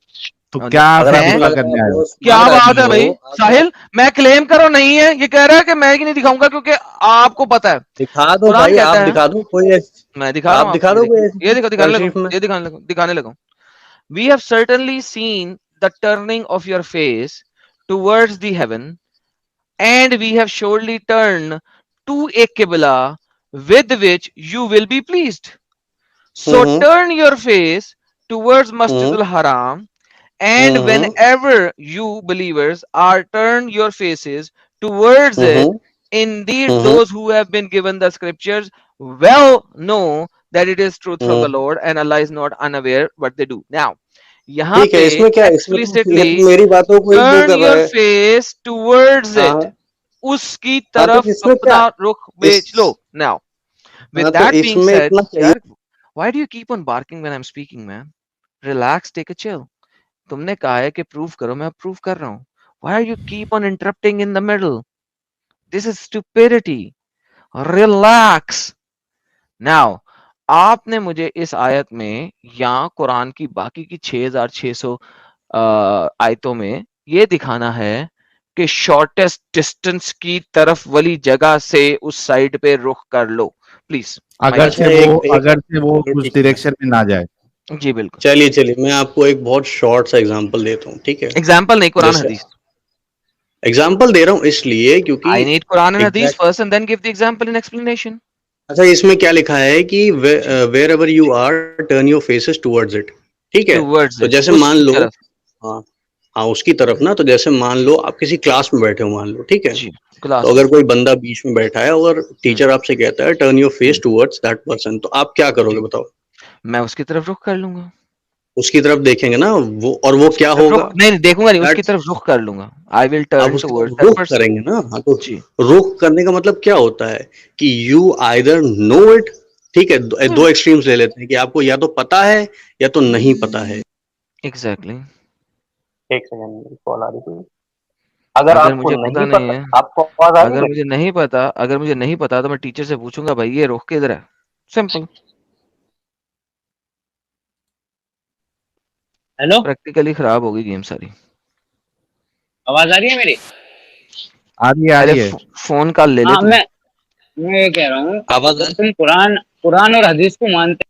तो है। क्या आप अगर फिर आपको हैं? धोखा लग रहा है करने आप आए हो? बहुत क्या स्मार्ट बात आदमी है हो, भाई आप साहिल, मैं क्लेम करो नहीं है, ये कह रहा है कि मैं ही नहीं दिखाऊंगा क्योंकि आपको पता है। दिखा दो कुरान भाई, आप कहता है, दिखा दो कोई मैं दिखा रहा आप हूँ दिखा आपको, दो ये कोई देखिए, ऐसी ये चीज देखो कुरान शरीफ में। दिखाने लगो। We have certainly seen the turning of your face towards the heaven, and we have surely turned to a Qibla with which you will be pleased. So hmm turn your face towards Masjid hmm al-Haram, and hmm whenever you believers are turned your faces towards it, hmm indeed hmm those who have been given the scriptures well know that it is truth from the hmm. Lord, and Allah is not unaware what they do. Now, यहाँ ठीक है, पे इसमें क्या है? इसमें तो ये explicitly तो मेरी बातों को ही वो turn कर रहा your है। face towards हाँ it, हाँ उसकी हाँ, तो तरफ इसमें क्या? अपना रुख इस बेच लो. Now, हाँ, with तो that being इसमें said, इतना चाहिए। यार, why do you keep on barking when I'm speaking, man? Relax, take a chill. तुमने कहा है कि प्रूव करो, मैं प्रूव कर रहा हूँ. Why are you keep on interrupting in the middle? This is stupidity. Relax. Now, आपने मुझे इस आयत में या कुरान की बाकी की 6600 आयतों में ये दिखाना है कि शॉर्टेस्ट डिस्टेंस की तरफ वाली जगह से उस साइड पे रुख कर लो, प्लीज. अगर अच्छा, से एक वो एक अगर से वो चलिए उस ठीक है, डायरेक्शन में ना जाए। जी बिल्कुल. चलिए मैं आपको एक बहुत शॉर्ट सा एग्जांपल देता हूँ, ठीक है। एग्जाम्पल नहीं, कुरान जैसे हदीस. एग्जांपल दे रहा हूँ इसलिए क्योंकि I need Quran and Hadith exact first and then give the example and explanation. अच्छा, इसमें क्या लिखा है कि wherever you are turn your faces towards it, ठीक है। Towards तो it, जैसे मान उसकी लो, तरफ. हाँ हाँ, उसकी तरफ ना, तो जैसे मान लो आप किसी क्लास में बैठे हो, मान लो, ठीक है। जी, तो क्लास अगर में. कोई बंदा बीच में बैठा है और टीचर आपसे कहता है turn your face towards that person, तो आप क्या करोगे जी, बताओ? मैं उसकी तरफ रुख कर लूंगा. उसकी तरफ देखेंगे ना वो, और वो उसकी क्या तरफ होगा? रुख नहीं देखूंगा नहीं, उसकी दैट तरफ रुख कर लूंगा. आई विल आप टर्न उसकी टुवर्ड्स तरफ दैट रुख पर्सन. करेंगे ना। हाँ, तो जी. रुख करने का मतलब क्या होता है कि यू आइदर नो इट, ठीक है। दो एक्सट्रीम्स ले लेते हैं कि आपको या तो पता है या तो नहीं पता है। एग्जैक्टली. एक सेकंड, मेरी कॉल आ रही थी। अगर अगर आपको मुझे पता नहीं नहीं पता, है, आपको आवाज आ रही है मेरी? अगर मुझे नहीं पता तो मैं टीचर से पूछूंगा, भाई ये रुख किधर है. सिंपल. हेलो, प्रैक्टिकली खराब होगी गेम सारी. आवाज आ रही है मेरी? आ अरे रही है। फोन कॉल ले ले हाँ, तू. मैं ये कह रहा हूँ, आवाज जब तुम कुरान कुरान और हदीस को मानते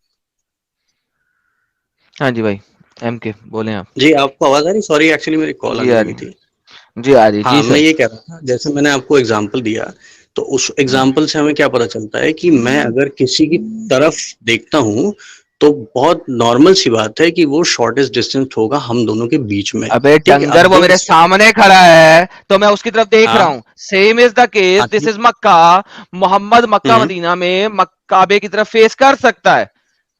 हाँ जी भाई, एम के बोले आप. जी, आपको आवाज आ रही? सॉरी, एक्चुअली मेरी कॉल जी आने आ लगी रही, थी। जी आ रही, जी हाँ, मैं सर. ये कह रहा था, जैसे मैंने आपको एग्जांपल दिया, तो उस एग्जांपल से हमें क्या पता चलता है कि मैं अगर किसी की तरफ देखता हूँ तो बहुत नॉर्मल सी बात है कि वो शॉर्टेस्ट डिस्टेंस होगा हम दोनों के बीच में, अबे ठीक है। डंगर, अब वो दो मेरे सामने खड़ा है तो मैं उसकी तरफ देख हाँ रहा हूँ. सेम इज द केस, हाँ, दिस ठीक। Is Mecca. Muhammad Mecca Medina में काबे की तरफ फेस कर सकता है,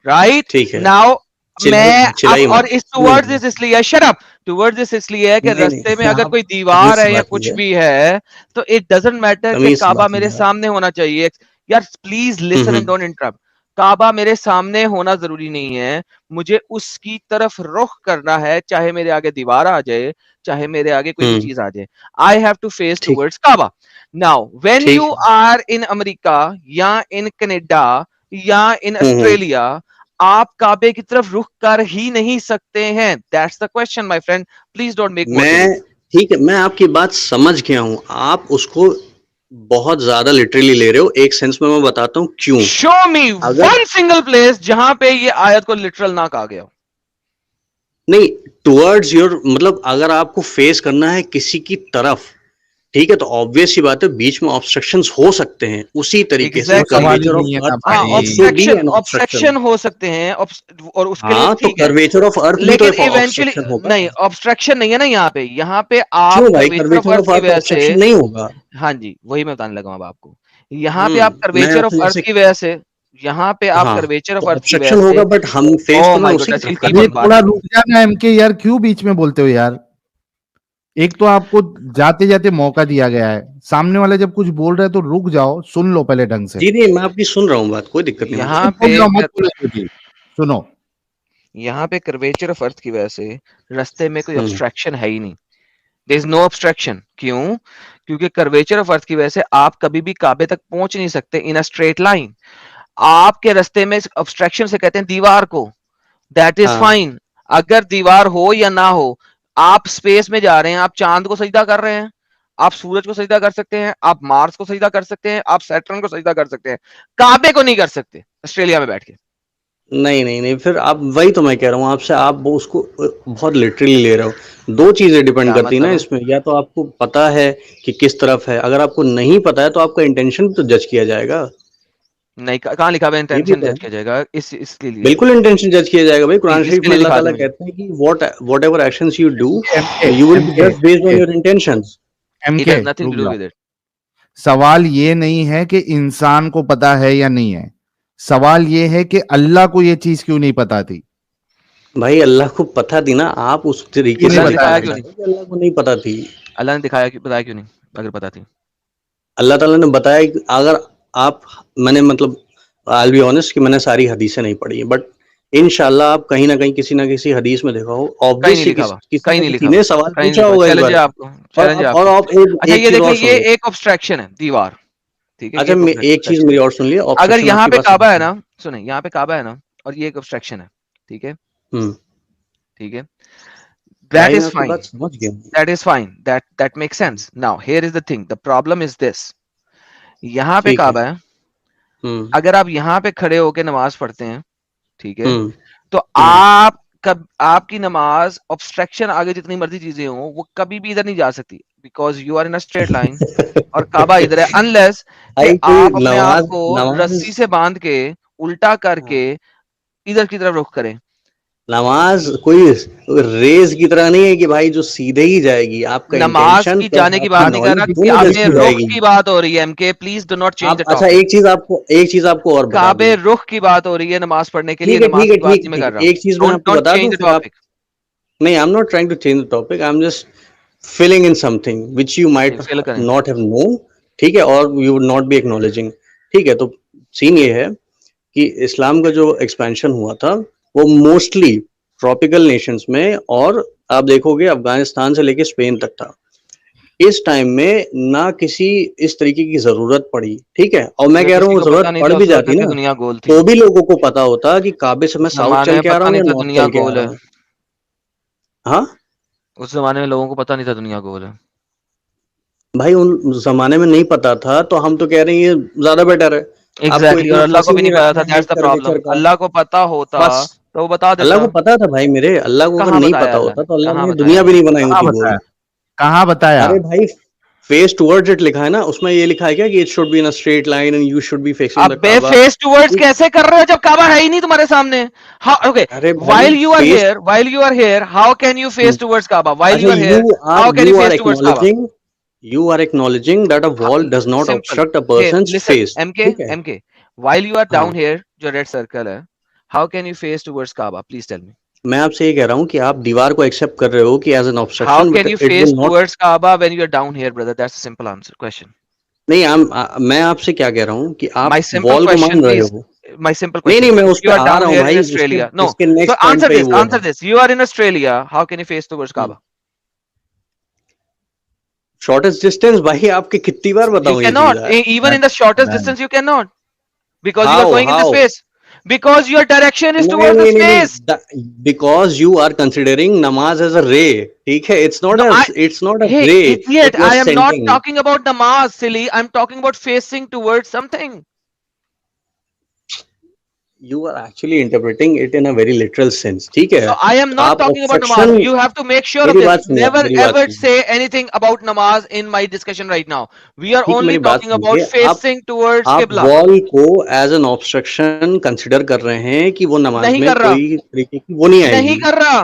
राइट ठीक है, नाउ. मैं अब चिल्लाइए और मत। इस नहीं टुवर्ड्स दिस इसलिए शट अप, टुवर्ड्स दिस इसलिए है कि नहीं रास्ते में नहीं, अगर आप कोई दीवार तमीज से है या बात कुछ कीजिए, भी है तो इट डजंट मैटर कि तमीज से काबा बात मेरे कीजिए आप। सामने होना चाहिए. यार please listen and hmm. Don't interrupt. काबा मेरे सामने होना जरूरी नहीं है, मुझे उसकी तरफ रुख करना है, चाहे मेरे आगे दीवार आ जाए, चाहे मेरे आगे कोई भी हम्म। चीज आ जाए. आई हैव टू फेस ठीक टुवर्ड्स काबा. नाउ व्हेन ठीक यू है। आर इन अमेरिका या इन कनाडा या इन हम्म। ऑस्ट्रेलिया, आप काबे की तरफ रुख कर ही नहीं सकते हैं. That's the question my friend, please don't make more मैं डिबेट. ठीक है, मैं आपकी बात समझ गया हूँ। आप उसको बहुत ज्यादा लिटरली ले रहे हो। एक सेंस में मैं बताता हूँ क्यों। शो मी अगर वन सिंगल प्लेस जहां पे ये आयत को लिटरल ना कहा गया हो. नहीं, टुवर्ड्स योर मतलब अगर आपको फेस करना है किसी की तरफ, ठीक है, तो ऑब्वियस सी बात है बीच में ऑब्स्ट्रक्शंस हो सकते हैं, उसी तरीके से Exactly. कर्वेचर ऑफ नहीं है अर्थ हाँ, भाई। should be an ऑब्स्ट्रक्शन हो सकते हैं और उसके लिए हाँ, तो ठीक है, कर्वेचर ऑफ अर्थ भी तो लेकिन एक इवेंचुअली ऑब्स्ट्रक्शन होगा। नहीं, ऑब्स्ट्रक्शन नहीं है ना यहाँ पे आप क्यों भाई, curvature of curvature earth of की अर्थ वजह ऑब्स्ट्रक्शन से, नहीं होगा? हाँ जी वही मैं बताने लगा अब आपको, यहाँ पे आप मैं कर्वेचर ऑफ आपसे अर्थ जैसे की वजह से, यहाँ पे आप हाँ, कर्वेचर तो ऑफ अर्थ की वजह ऑब्स्ट्रक्शन से, होगा, बट हम फेस ओह तो मैं माय उसी की गॉडनेस, तरफ इस कर डीप रहा अरे हूँ। बात थोड़ा करो। रुक जाना एमके यार, क्यों बीच में बोलते हो यार? एक तो आपको जाते जाते मौका दिया गया है, सामने वाले जब कुछ बोल रहे हैं तो रुक जाओ, सुन लो पहले ढंग से। जी नहीं, मैं आपकी सुन रहा हूँ बात, कोई दिक्कत नहीं मुझे। यहाँ बोल पे जाओ, मत बोलो कुछ भी। सुनो, यहाँ पे कर्वेचर ऑफ अर्थ की वजह से रास्ते में कोई हम्म, ऑब्स्ट्रक्शन है ही नहीं, देयर इज नो ऑब्स्ट्रक्शन। क्यों? क्योंकि कर्वेचर ऑफ अर्थ की वजह से आप कभी भी काबे तक पहुंच नहीं सकते इन अ स्ट्रेट लाइन। आपके रास्ते में ऑब्स्ट्रक्शन से कहते हैं दीवार को, दैट इज हाँ, फाइन। अगर दीवार हो या ना हो, आप स्पेस में जा रहे हैं, आप चांद को सजदा कर रहे हैं, आप सूरज को सजदा कर सकते हैं, आप मार्स को सजदा कर सकते हैं, आप सैटर्न को सजदा कर सकते हैं, काबे को नहीं कर सकते ऑस्ट्रेलिया में बैठ के। नहीं नहीं नहीं, फिर आप, वही तो मैं कह रहा हूँ आपसे, आप वो उसको बहुत लिटरली ले रहे हो। दो चीजें डिपेंड क्या करती है ना मतलब है? इसमें, या तो आपको पता है कि किस तरफ है, अगर आपको नहीं पता है तो आपका इंटेंशन भी तो जज किया जाएगा। नहीं, कहाँ लिखा हुआ है ये भी इंटेंशन तो है। जज किया जाएगा इसके लिए? बिल्कुल इंटेंशन जज किया जाएगा भाई, कुरान शरीफ इसके में लिए अल्लाह दिखा ताला दो मुझे। कहते हैं कि whatever actions you do एमके यू विल बी एमके judged based on your intentions. It एमके हैज नथिंग रुक टू डू जाओ। With it. सवाल ये नहीं है कि इंसान को पता है या नहीं है, सवाल ये है कि अल्लाह को ये चीज क्यों नहीं पता थी। भाई अल्लाह को पता थी ना, आप उस तरीके ये से नहीं अल्लाह ने बताया दिखाया दिखा क्यों रहे नहीं? हो कि अल्लाह को नहीं पता थी। अल्लाह ने दिखाया कि बताया क्यों नहीं अगर पता थी? अल्लाह ताला ने बताया कि अगर आप, मैंने मतलब आई बी ऑनेस्ट कि मैंने सारी हदीसें नहीं पढ़ी हैं, बट इंशाल्लाह आप कहीं ना कहीं किसी ना किसी हदीस में देखा हो, कहीं ऑब्वियसली नहीं लिखा हुआ, किसी कहीं ना नहीं किसी लिखा ने हुआ, सवाल कहीं नहीं पूछा लिखा। होगा इस चैलेंज है बारे में। आपको, चैलेंज है और आपको। आप अच्छा एक ये चीज और देखिए, सुन ये लो। एक ऑब्स्ट्रक्शन है, दीवार, ठीक है, अच्छा, ये एक एक चीज ऑब्स्ट्रक्शन मेरी है। और सुन लिया, अगर ऑब्स्ट्रक्शन यहाँ आपके पे पास काबा है नहीं है। ना, सुने, यहाँ पे काबा है ना और ये एक ऑब्स्ट्रक्शन है, ठीक है, हम्म, ठीक है, भाई दैट मैं इज आपकी फाइन, बात समझ गया। That is fine, that makes sense. Now here is the thing, the problem is this, यहाँ पे ठीक है। काबा है, हम्म अगर आप यहाँ पे खड़े होके नमाज पढ़ते हैं, ठीक है, हम्म तो आप आपकी नमाज ऑब्स्ट्रक्शन आगे जितनी मर्जी चीजें हो वो कभी भी इधर नहीं जा सकती, because you are in a straight line और काबा इधर है, अनलेस कि भाई कोई आप अपने आप नमाज को नमाज रस्सी से बांध के उल्टा करके इधर की तरफ रुख करें। नमाज कोई रेस की तरह नहीं है कि भाई जो सीधे ही जाएगी, आपका नमाज इंटेंशन की प्लस जाने की आपकी बात नहीं कर रहा, नॉलेज कि दोनों जज आगे की रुख जाएगी। की बात हो रही है। MK please do not change आप द अच्छा, टॉपिक। एक चीज आपको और बता काबे दूं। रुख की बात हो रही है नमाज पढ़ने के लिए, ठीक है नमाज ठीक है की बात ठीक नहीं मैं ठीक कर है, रहा। एक चीज मैं डोंट आपको डोंट बता दूं, चेंज द फिर आप, टॉपिक। नहीं, I am not trying to change the topic, I am just filling in something which you might fill करें। नॉट हैव नोन, ठीक है, और you would not be acknowledging. ठीक है, तो सीन ये है कि इस्लाम का जो एक्सपेंशन हुआ था वो मोस्टली ट्रॉपिकल नेशंस में, और आप देखोगे अफगानिस्तान से लेके स्पेन तक था। इस टाइम में ना किसी इस तरीके की जरूरत पड़ी, ठीक है, और मैं कह रहा हूँ किसी वो को पता जरूरत नहीं पड़ था भी उस वक्त जाती कि ना, दुनिया गोल थी। तो भी लोगों को पता होता कि काबे से मैं साउथ जमाने चल में के आ रहा पता हूँ नहीं या था नॉर्थ दुनिया चल के आ गोल रहा है। हूँ। हाँ उस जमाने में लोगों को पता नहीं था दुनिया गोल है। भाई, उन जमाने में नहीं पता था, तो हम तो कह रहे हैं ये ज्यादा बेटर है। आपको एग्जैक्टली, और इतना अल्लाह फंस को ही भी नहीं नहीं पता रखना था, है that's height the curvature problem. का। अल्लाह को पता होता बस, तो वो बता अल्लाह देता। को पता था भाई मेरे, अल्लाह को अगर कहाँ नहीं बताया पता अल्लाह होता ने? तो अल्लाह कहाँ ने बताया दुनिया भी अल्लाह नहीं ने? बनाई कहाँ होती गोल। बताया? कहाँ बताया? अरे भाई, फेस टुवर्ड्स इट लिखा है ना, उसमें ये लिखा है क्या कि it should be in a straight line and you should be facing the अबे काबा। फेस टुवर्ड्स कैसे कर रहे हो जब काबा है ही नहीं तुम्हारे सामने? ओके, अरे भाई while you are face, here, while you are here, how can you face towards Kaaba? While अच्छा, you are here, how can you you are face towards Kaaba? Acknowledging that a wall does not Simple. Obstruct a Here, persons listen, face, MK, ठीक है। MK. While you are हाँ, down here, जो red circle है, how can you face towards Kaaba? Please tell me. मैं आपसे ये कह रहा हूँ कि आप दीवार को एक्सेप्ट कर रहे हो कि as an How obstruction, but can you it face will not. towards Kaaba when you are down here, brother? That's a simple answer question. नहीं, मैं आपसे क्या कह रहा हूँ कि My आप simple वॉल को question, मान रहे please. हो। My simple नहीं question. नहीं, मैं If उस you पर are आ down रहा हूँ here in भाई, Australia, no. इसके So नेक्स्ट पॉइंट answer पे ही this. वो Answer है। this. You are in Australia. How can you face towards Kaaba? Shortest distance, भाई आपके कितनी बार You बताऊं ये चीज cannot. यार। Even in the shortest distance, you cannot. Because you are going in the how space. Because your direction is नहीं towards the नहीं नहीं space. नहीं, because you are considering namaz as a ray, ठीक है, it's No, not a hey, ray idiot. That you are I am not sending. talking about namaz, silly. I'm talking about facing towards something. You are actually interpreting it in a very literal sense. ठीक है? So I am not आप talking about obstruction, namaz. You have to make sure of मेरी बात this. सुनिए, Never मेरी बात ever सुनिए, say anything about namaz in my discussion right now. We are ठीक है, only मेरी बात talking about सुनिए, facing towards आप qibla. वॉल को एज एन ऑब्स्ट्रक्शन कंसिडर कर रहे हैं कि वो नमाज नहीं में कर रहा, कोई तरीके की वो नहीं नहीं आएगी। कर रहा।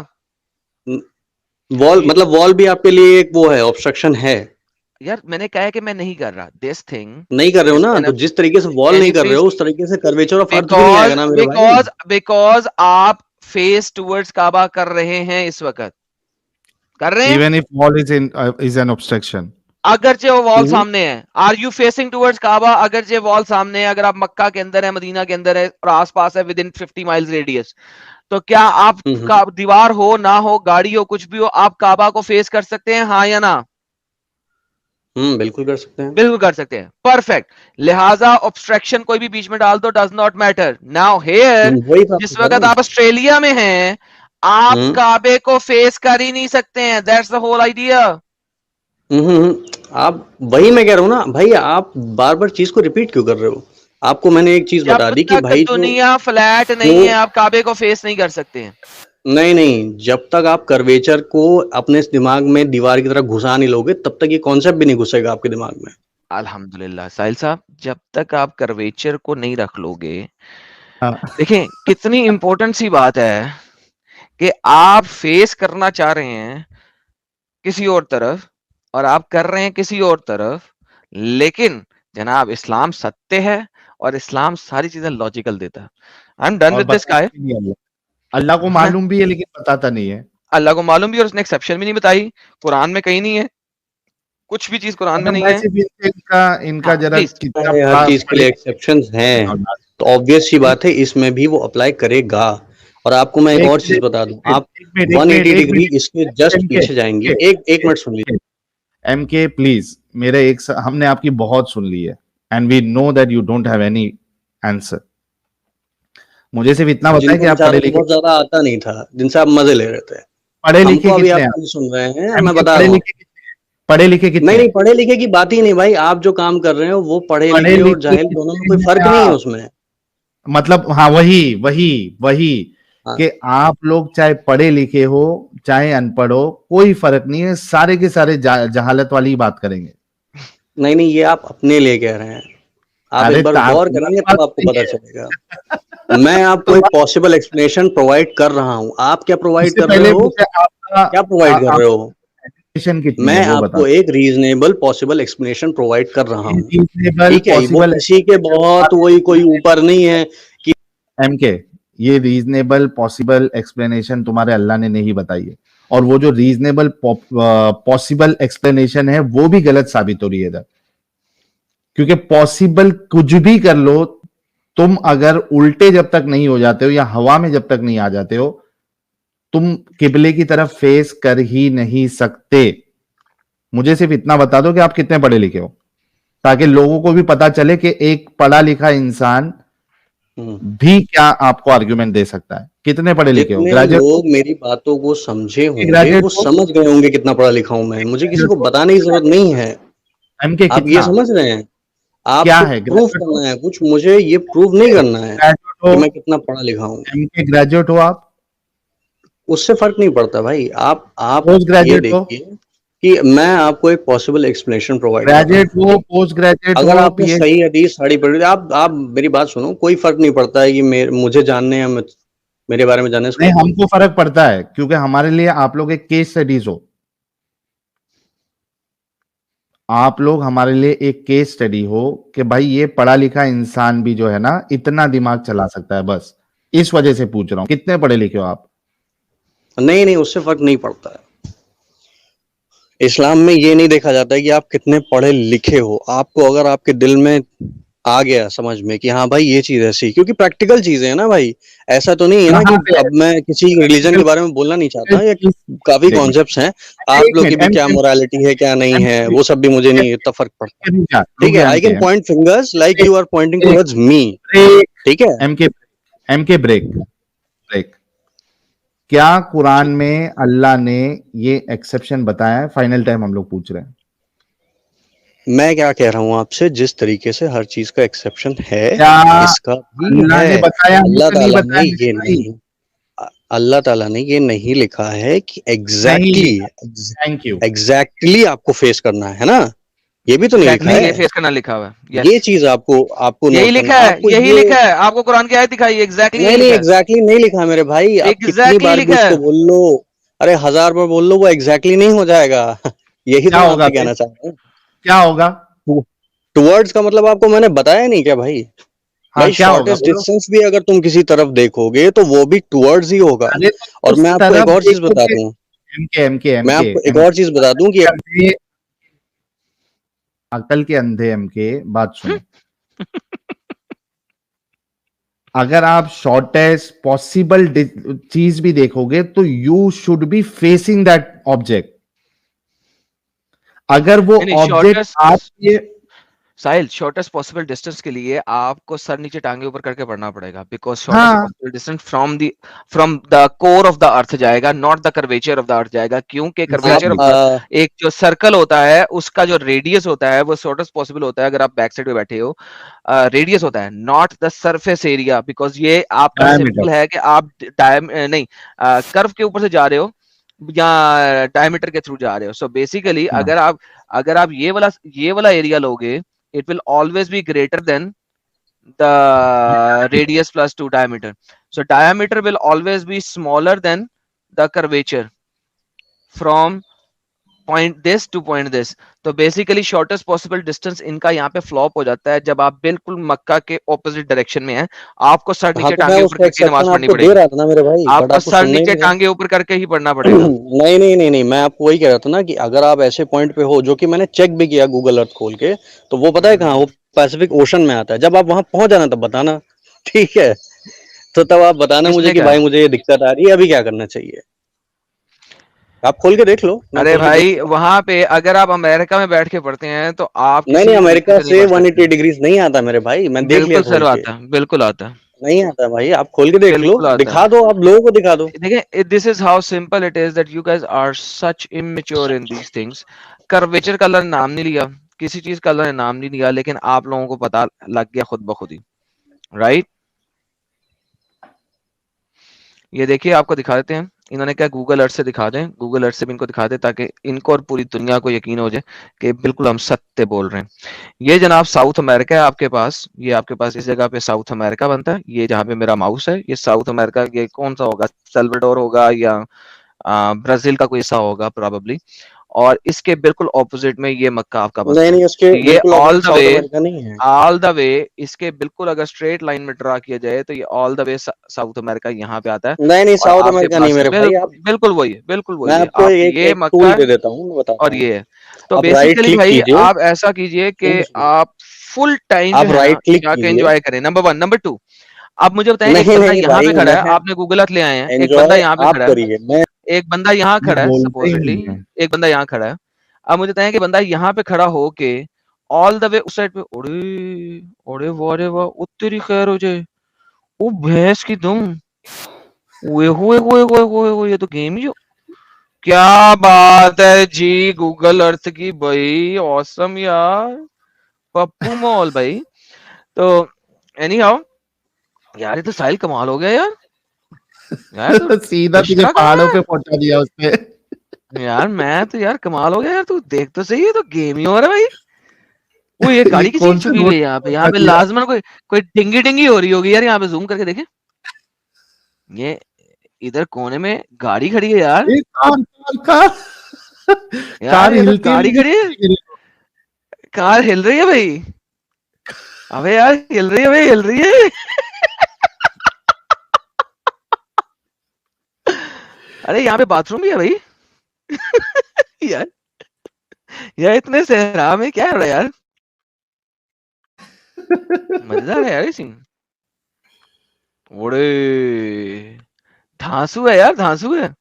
वॉल मतलब वॉल भी आपके लिए एक वो है, ऑब्स्ट्रक्शन है। यार मैंने कहा है कि मैं नहीं कर रहा। This thing नहीं कर रहे हो is ना, an तो जिस तरीके से वॉल can नहीं you कर रहे please हो उस तरीके से कर्वेचर ऑफ अर्थ भी नहीं आएगा ना मेरे भाई। because आप फेस टुवर्ड्स काबा कर रहे हैं इस वक्त, कर रहे हैं। Even if wall is an obstruction. अगरचे वो वॉल सामने है, आर यू फेसिंग टुवर्ड्स काबा? अगरचे वॉल सामने है, अगर आप मक्का के अंदर है, मदीना के अंदर है और आसपास है विद इन 50 माइल्स रेडियस, तो क्या आप का दीवार हो ना हो, गाड़ी हो, कुछ भी हो, आप काबा को फेस कर सकते हैं, हाँ या ना? बिल्कुल कर सकते हैं। बिल्कुल कर सकते हैं। परफेक्ट। लिहाजा ऑब्स्ट्रक्शन कोई भी बीच में डाल दो, does not matter. Now here वही बात जिस तो कर रहा वक्त हूँ। आप ऑस्ट्रेलिया में हैं, आप काबे को फेस कर ही नहीं सकते हैं। That's the whole idea. आप वही मैं कह रहा हूँ ना भाई, आप बार बार चीज को रिपीट क्यों कर रहे हो? आपको मैंने एक चीज बता दी कि जब तक भाई दुनिया फ्लैट नहीं है, आप काबे को फेस नहीं कर सकते हैं। नहीं, जब तक आप कर्वेचर को अपने दिमाग में दीवार की तरह घुसा नहीं लोगे तब तक ये कॉन्सेप्ट भी नहीं घुसेगा आपके दिमाग में। अल्हम्दुलिल्लाह साहिल साहब, जब तक आप कर्वेचर को नहीं रख लोगे, हाँ। देखें कितनी इंपॉर्टेंट सी बात है कि आप फेस करना चाह रहे हैं किसी और तरफ और आप कर रहे हैं किसी और तरफ, लेकिन जनाब इस्लाम सत्य है और इस्लाम सारी चीजें लॉजिकल देता है। आई एम डन और विद दिस गाय। बताता नहीं है अल्लाह को मालूम भी है लेकिन बताता नहीं है। अल्लाह को मालूम भी और उसने एक्सेप्शन भी नहीं बताई, कुरान में कहीं नहीं है, कुछ भी चीज कुरान में नहीं है। इनका जरा प्लीज कितना हर चीज के लिए एक्सेप्शंस हैं, तो ऑब्वियस सी बात है इसमें भी वो अप्लाई करेगा। और आपको मैं एक और चीज बता दूं, आप 180 डिग्री इसके जस्ट पीछे जाएंगे। एक मिनट सुन लीजिए। MK प्लीज, हमने आपकी बहुत सुन ली है and we know that you don't have any answer. मुझे सिर्फ इतना बताएं कि आप पढ़े लिखे, बहुत ज्यादा आता नहीं था जिनसे आप मजे ले रहे थे। पढ़े लिखे हमको अभी कितने आप हैं? सुन रहे हैं, मैं बता रहा हूँ। पढ़े लिखे कितने? नहीं, पढ़े लिखे की बात ही नहीं भाई। आप जो काम कर रहे हो वो पढ़े लिखे और जाहिल दोनों में कोई फर्क नहीं है उसमें। मतलब हाँ, वही कि आप लोग चाहे पढ़े लिखे हो चाहे अनपढ़ हो, कोई फर्क नहीं है, सारे के सारे जहालत वाली ही बात करेंगे। नहीं, ये आप अपने लिए कह रहे हैं। आप एक बार गौर करेंगे तब आपको पता चलेगा। मैं आपको एक पॉसिबल एक्सप्लेनेशन प्रोवाइड कर रहा हूँ। आप क्या प्रोवाइड कर रहे हो? क्या प्रोवाइड कर रहे हो? मैं आपको एक रीजनेबल पॉसिबल एक्सप्लेनेशन प्रोवाइड कर रहा हूँ, ठीक है? वो किसी के बहुत वही कोई ऊपर नहीं है कि MK, ये रीजनेबल पॉसिबल एक्सप्लेनेशन तुम्हारे अल्लाह ने नहीं बताई है, और वो जो रीजनेबल पॉसिबल एक्सप्लेनेशन है वो भी गलत साबित हो रही है इधर। क्योंकि पॉसिबल कुछ भी कर लो, तुम अगर उल्टे जब तक नहीं हो जाते हो या हवा में जब तक नहीं आ जाते हो, तुम किबले की तरफ फेस कर ही नहीं सकते। मुझे सिर्फ इतना बता दो कि आप कितने पढ़े लिखे हो, ताकि लोगों को भी पता चले कि एक पढ़ा लिखा इंसान भी क्या आपको आर्गुमेंट दे सकता है। कितने पढ़े लिखे हो? ग्रेजुएट लोग मेरी बातों को समझे होंगे, वो समझ गए होंगे कितना पढ़ा लिखा हूं मैं। मुझे किसी को बताने की जरूरत नहीं है। आप ये समझ रहे हैं? आप क्या है प्रूफ करना है कुछ, मुझे ये प्रूव नहीं करना है कि मैं कितना पढ़ा लिखा हूँ। ग्रेजुएट हो आप? उससे फर्क नहीं पड़ता भाई। आप पोस्ट ग्रेजुएट हो कि मैं आपको एक पॉसिबल एक्सप्लेनेशन प्रोवाइड ग्रेजुएट हो, पोस्ट ग्रेजुएट अगर आपने सही हदीस साड़ी पढ़ी, आप मेरी बात सुनो, कोई फर्क नहीं पड़ता है कि मुझे जानने या मेरे बारे में जानने से। नहीं, हमको फर्क पड़ता है क्योंकि हमारे लिए आप लोग एक केस स्टडीज हो। आप लोग हमारे लिए एक केस स्टडी हो कि भाई ये पढ़ा लिखा इंसान भी जो है ना इतना दिमाग चला सकता है। बस इस वजह से पूछ रहा हूं, कितने पढ़े लिखे हो आप? नहीं, उससे फर्क नहीं पड़ता है। इस्लाम में ये नहीं देखा जाता है कि आप कितने पढ़े लिखे हो। आपको अगर आपके दिल में आ गया समझ में कि हाँ भाई ये चीज ऐसी, क्योंकि प्रैक्टिकल चीजें है ना भाई। ऐसा तो नहीं है ना कि अब मैं किसी रिलीजन के बारे में बोलना नहीं चाहता। ये काफी कॉन्सेप्ट्स हैं। आप लोग की भी क्या मोरालिटी है क्या नहीं है वो सब भी मुझे नहीं इतना फर्क पड़ता, ठीक है? I can point fingers like you are pointing towards me, ठीक है? MK break. क्या कुरान में अल्लाह ने ये एक्सेप्शन बताया है? फाइनल टाइम हम लोग पूछ रहे हैं। मैं क्या कह रहा हूँ आपसे, जिस तरीके से हर चीज का एक्सेप्शन है, क्या इसका भी अल्लाह ने है। बताया अल्लाह तो नहीं ताला ने बताया मेरे ये भाई? नहीं अल्लाह ताला ने ये नहीं लिखा है कि नहीं एग्जैक्टली लिखा। Thank you. एग्जैक्टली आपको फेस करना है ना, ये भी तो नहीं लिखा एग्जैक्टली है। ये फेस करना लिखा हुआ है, ये यस चीज आपको आपको यही नोट करना, लिखा है, आपको यही ये लिखा है, आपको कुरान की आयत दिखाई, एग्जैक्टली यही नहीं नहीं लिखा है, एग्जैक्टली नहीं लिखा है मेरे भाई, आप कितनी एग्जैक्टली बार भी लिखा है। उसको बोल लो, अरे 1000 बार बोल लो, वो एग्जैक्टली नहीं हो जाएगा। यही तो क्या मैं होगा आपसे फिर? कहना चाह रहा क्या होगा? हूँ। टुवर्ड्स का मतलब आपको मैंने बताया नहीं क्या भाई? हाँ, भाई क्या होगा शॉर्टेस्ट बोलो? डिस्टेंस भी अगर तुम किसी तरफ देखोगे तो वो भी टुवर्ड्स ही होगा। अरे तो और उस मैं आपको एक तरफ और चीज बता देखोगे। दूं, एमके एमके मैं एमके आपको एक और एमके चीज बता दूं कि अंधे, अकल के अंधे एमके, बात सुनो। अगर आप शॉर्टेस्ट पॉसिबल चीज भी देखोगे तो you should be facing that object. अगर वो नहीं ऑब्जेक्ट आप शॉर्टेस्ट ये साहिल, शॉर्टेस्ट पॉसिबल डिस्टेंस के लिए आपको सर नीचे टांगे ऊपर करके पढ़ना पड़ेगा, बिकॉज शॉर्टेस्ट हाँ possible distance from the core of the earth जाएगा, not the curvature of the earth जाएगा, क्योंकि कर्वेचर एग्जैक्टली ऑफ द एक जो सर्कल होता है उसका जो रेडियस होता है वो शॉर्टेस्ट पॉसिबल होता है। अगर आप बैक साइड पे बैठे हो, रेडियस होता है, not the surface area, because ये आपका डायमीटर। सिंपल है कि आप नहीं कर्व के ऊपर से जा रहे हो या डायमीटर के थ्रू जा रहे हो। सो बेसिकली हाँ अगर आप ये वाला एरिया लोगे, it will always be greater than the radius plus 2 diameter. So diameter will always be smaller than the curvature from point this to point this. तो बेसिकली शॉर्टेस्ट पॉसिबल डिस्टेंस इनका यहाँ पे फ्लॉप हो जाता है जब आप बिल्कुल मक्का के ऑपोजिट डायरेक्शन में हैं। आपको सर हाँ नीचे तो मैं टांगे ऊपर उसका करके नमाज एक्सेप्शन पढ़नी आपको दे पड़ेगी, रहा था ना मेरे भाई, बट आपको आपको सर सुनना ही नीचे नहीं था। टांगे ऊपर करके ही पढ़ना पड़ेगा। नहीं नहीं नहीं नहीं, मैं आपको वही कह रहा था ना कि अगर आप ऐसे पॉइंट पे हो, जो कि मैंने चेक भी किया गूगल अर्थ खोल के, तो वो पता है कहाँ, वो पैसिफिक ओशन में आता है। जब आप वहां पहुंच जाना तब बताना, ठीक है? तो तब आप बताना मुझे किसने कि कहा? भाई मुझे ये दिक्कत आ रही है, अभी क्या करना चाहिए। आप खोल के देख लो, मैं अरे खोल के देख भाई लिया। वहां पे अगर आप अमेरिका में बैठ के पढ़ते हैं तो आप नहीं किसी नहीं, भी तरीके अमेरिका से नहीं से पढ़ सकते। 180 डिग्रीज नहीं आता मेरे भाई, मैं देख लिया बिल्कुल सर खोल के। आता है, बिल्कुल आता है, नहीं आता भाई, आप खोल के देख लो, बिल्कुल आता है। दिखा दो, आप लोगों को दिखा दो। देखिए this is how simple it is that you guys are such immature in these things. Curvature का अल्लाह ने नाम नहीं लिया, किसी चीज का अल्लाह ने नाम नहीं लिया, लेकिन आप लोगों को पता लग गया खुद ब खुद ही, राइट? ये देखिए आपको दिखा देते हैं, इन्होंने क्या गूगल अर्थ से दिखा दें, गूगल अर्थ से भी इनको दिखा दें ताकि इनको और पूरी दुनिया को यकीन हो जाए कि बिल्कुल हम सत्य बोल रहे हैं। ये जनाब साउथ अमेरिका है आपके पास, ये आपके पास इस जगह पे साउथ अमेरिका बनता है। ये जहाँ पे मेरा माउस है ये साउथ अमेरिका, ये कौन सा होगा, सल्वाडोर होगा या ब्राजील का कोई हिस्सा होगा प्रोबेबली। और इसके बिल्कुल ऑपोजिट में ये मक्का आपका नहीं बनता है। नहीं, उसके तो ये बिल्कुल अपोजिट साउथ अमेरिका नहीं है। ऑल द वे इसके बिल्कुल अगर स्ट्रेट लाइन में ड्रा किया जाए तो ये all the way south America यहाँ पे आता है। नहीं नहीं, और साउथ आपके अमेरिका नहीं पास मेरे भाई। आप, बिल्कुल वही है, बिल्कुल मैं वही है। आपको आप एक ये एक मक्का टूल है दे देता हूँ, मैं बताता और हूँ। ये है। तो आप राइट बेसिकली क्लिक भाई कीजिए, आप ऐसा कीजिए कि सुनिए सुनिए, आप फुल टाइम जो आप है ना राइट क्लिक जाके कीजिए। एंजॉय करें, नंबर वन। नंबर टू, आप मुझे बताएं, एक नहीं बंदा नहीं यहाँ पे भाई, खड़ा है, मैं आपने गूगल अर्थ ले आए हैं, एक बंदा एंजॉय यहाँ पे आप खड़ा है, करिए, मैं एक बंदा यहाँ ये खड़ा है बोलते ही सपोजिटली, नहीं है। एक बंदा यहाँ खड़ा है। अब मुझे बताएं कि बंदा यहाँ पे खड़ा हो के ऑल द वे उस साइड पे, ओड़े ओड़े वाह रे वाह, ओ तेरी खैर हो जाए, ओ भैंस की दुम, ओए होए होए होए होए होए, ये तो गेम ही हो। क्या बात है जी गूगल अर्थ की भाई, ऑसम यार, पप्पू मॉल भाई। तो एनी हाउ यार, ये तो साहिल कमाल हो गया यार, यार तो सीधा तुझे इश्तरा कहाँ पहाड़ों है पे पहुंचा दिया उसने। यार? मैं तो यार कमाल हो गया यार, तू देख तो सही है, तो गेम ही हो रहा है भाई। वो ये ये गाड़ी किसी की कौन से छुपी हुई रोड है पे यहाँ पहुंचा पे दिया? लाजमन कोई कोई टिंगी टिंगी हो रही होगी यार, यहाँ पे जूम करके देखे। ये इधर कोने में गाड़ी खड़ी है यार, ए, कार यार कार ये तो हिलती है गाड़ी लेकिन खड़ी है, नहीं गिरी। कार हिल रही है भाई। अबे यार हिल रही है भाई, हिल रही है। अरे यहाँ पे बाथरूम भी है भाई। यार यार इतने सहरा में क्या हो रहा है यार, मजेदार है यार ये सीन। ओड़े धांसू है यार, धांसू है,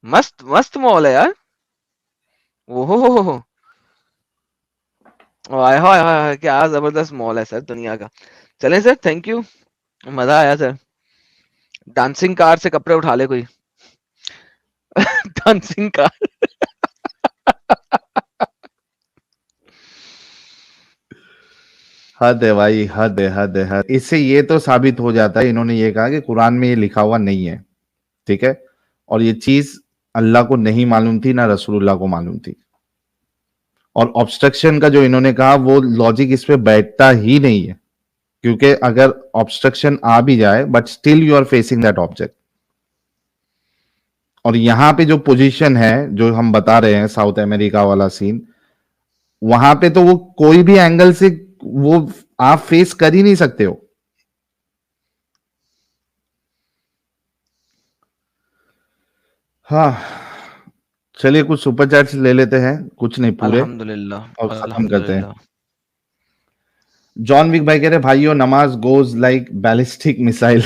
मस्त मस्त मॉल है यार। ओहो, हाय हाय हाय, क्या जबरदस्त मॉल है सर दुनिया का। चलें सर, थैंक यू, मजा आया सर। डांसिंग कार से कपड़े उठा ले कोई। Dancing car. हद है भाई, हद है, हद है, हद। इससे ये तो साबित हो जाता है, इन्होंने ये कहा कि कुरान में ये लिखा हुआ नहीं है, ठीक है, और ये चीज अल्लाह को नहीं मालूम थी, ना रसूलुल्लाह को मालूम थी। और ऑब्स्ट्रक्शन का जो इन्होंने कहा वो लॉजिक इस पे बैठता ही नहीं है, क्योंकि अगर ऑब्स्ट्रक्शन आ भी जाए but still you are facing that object. और यहां पे जो पोजीशन है जो हम बता रहे हैं, साउथ अमेरिका वाला सीन, वहां पे तो वो कोई भी एंगल से वो आप फेस कर ही नहीं सकते हो। हाँ, चलिए कुछ सुपर चैट्स ले लेते हैं, कुछ नहीं पूरे, अल्हम्दुलिल्लाह और खत्म करते हैं। अल्हम्दुलिल्लाह। जॉन विक भाई कह रहे भाइयों नमाज गोज लाइक बैलिस्टिक मिसाइल।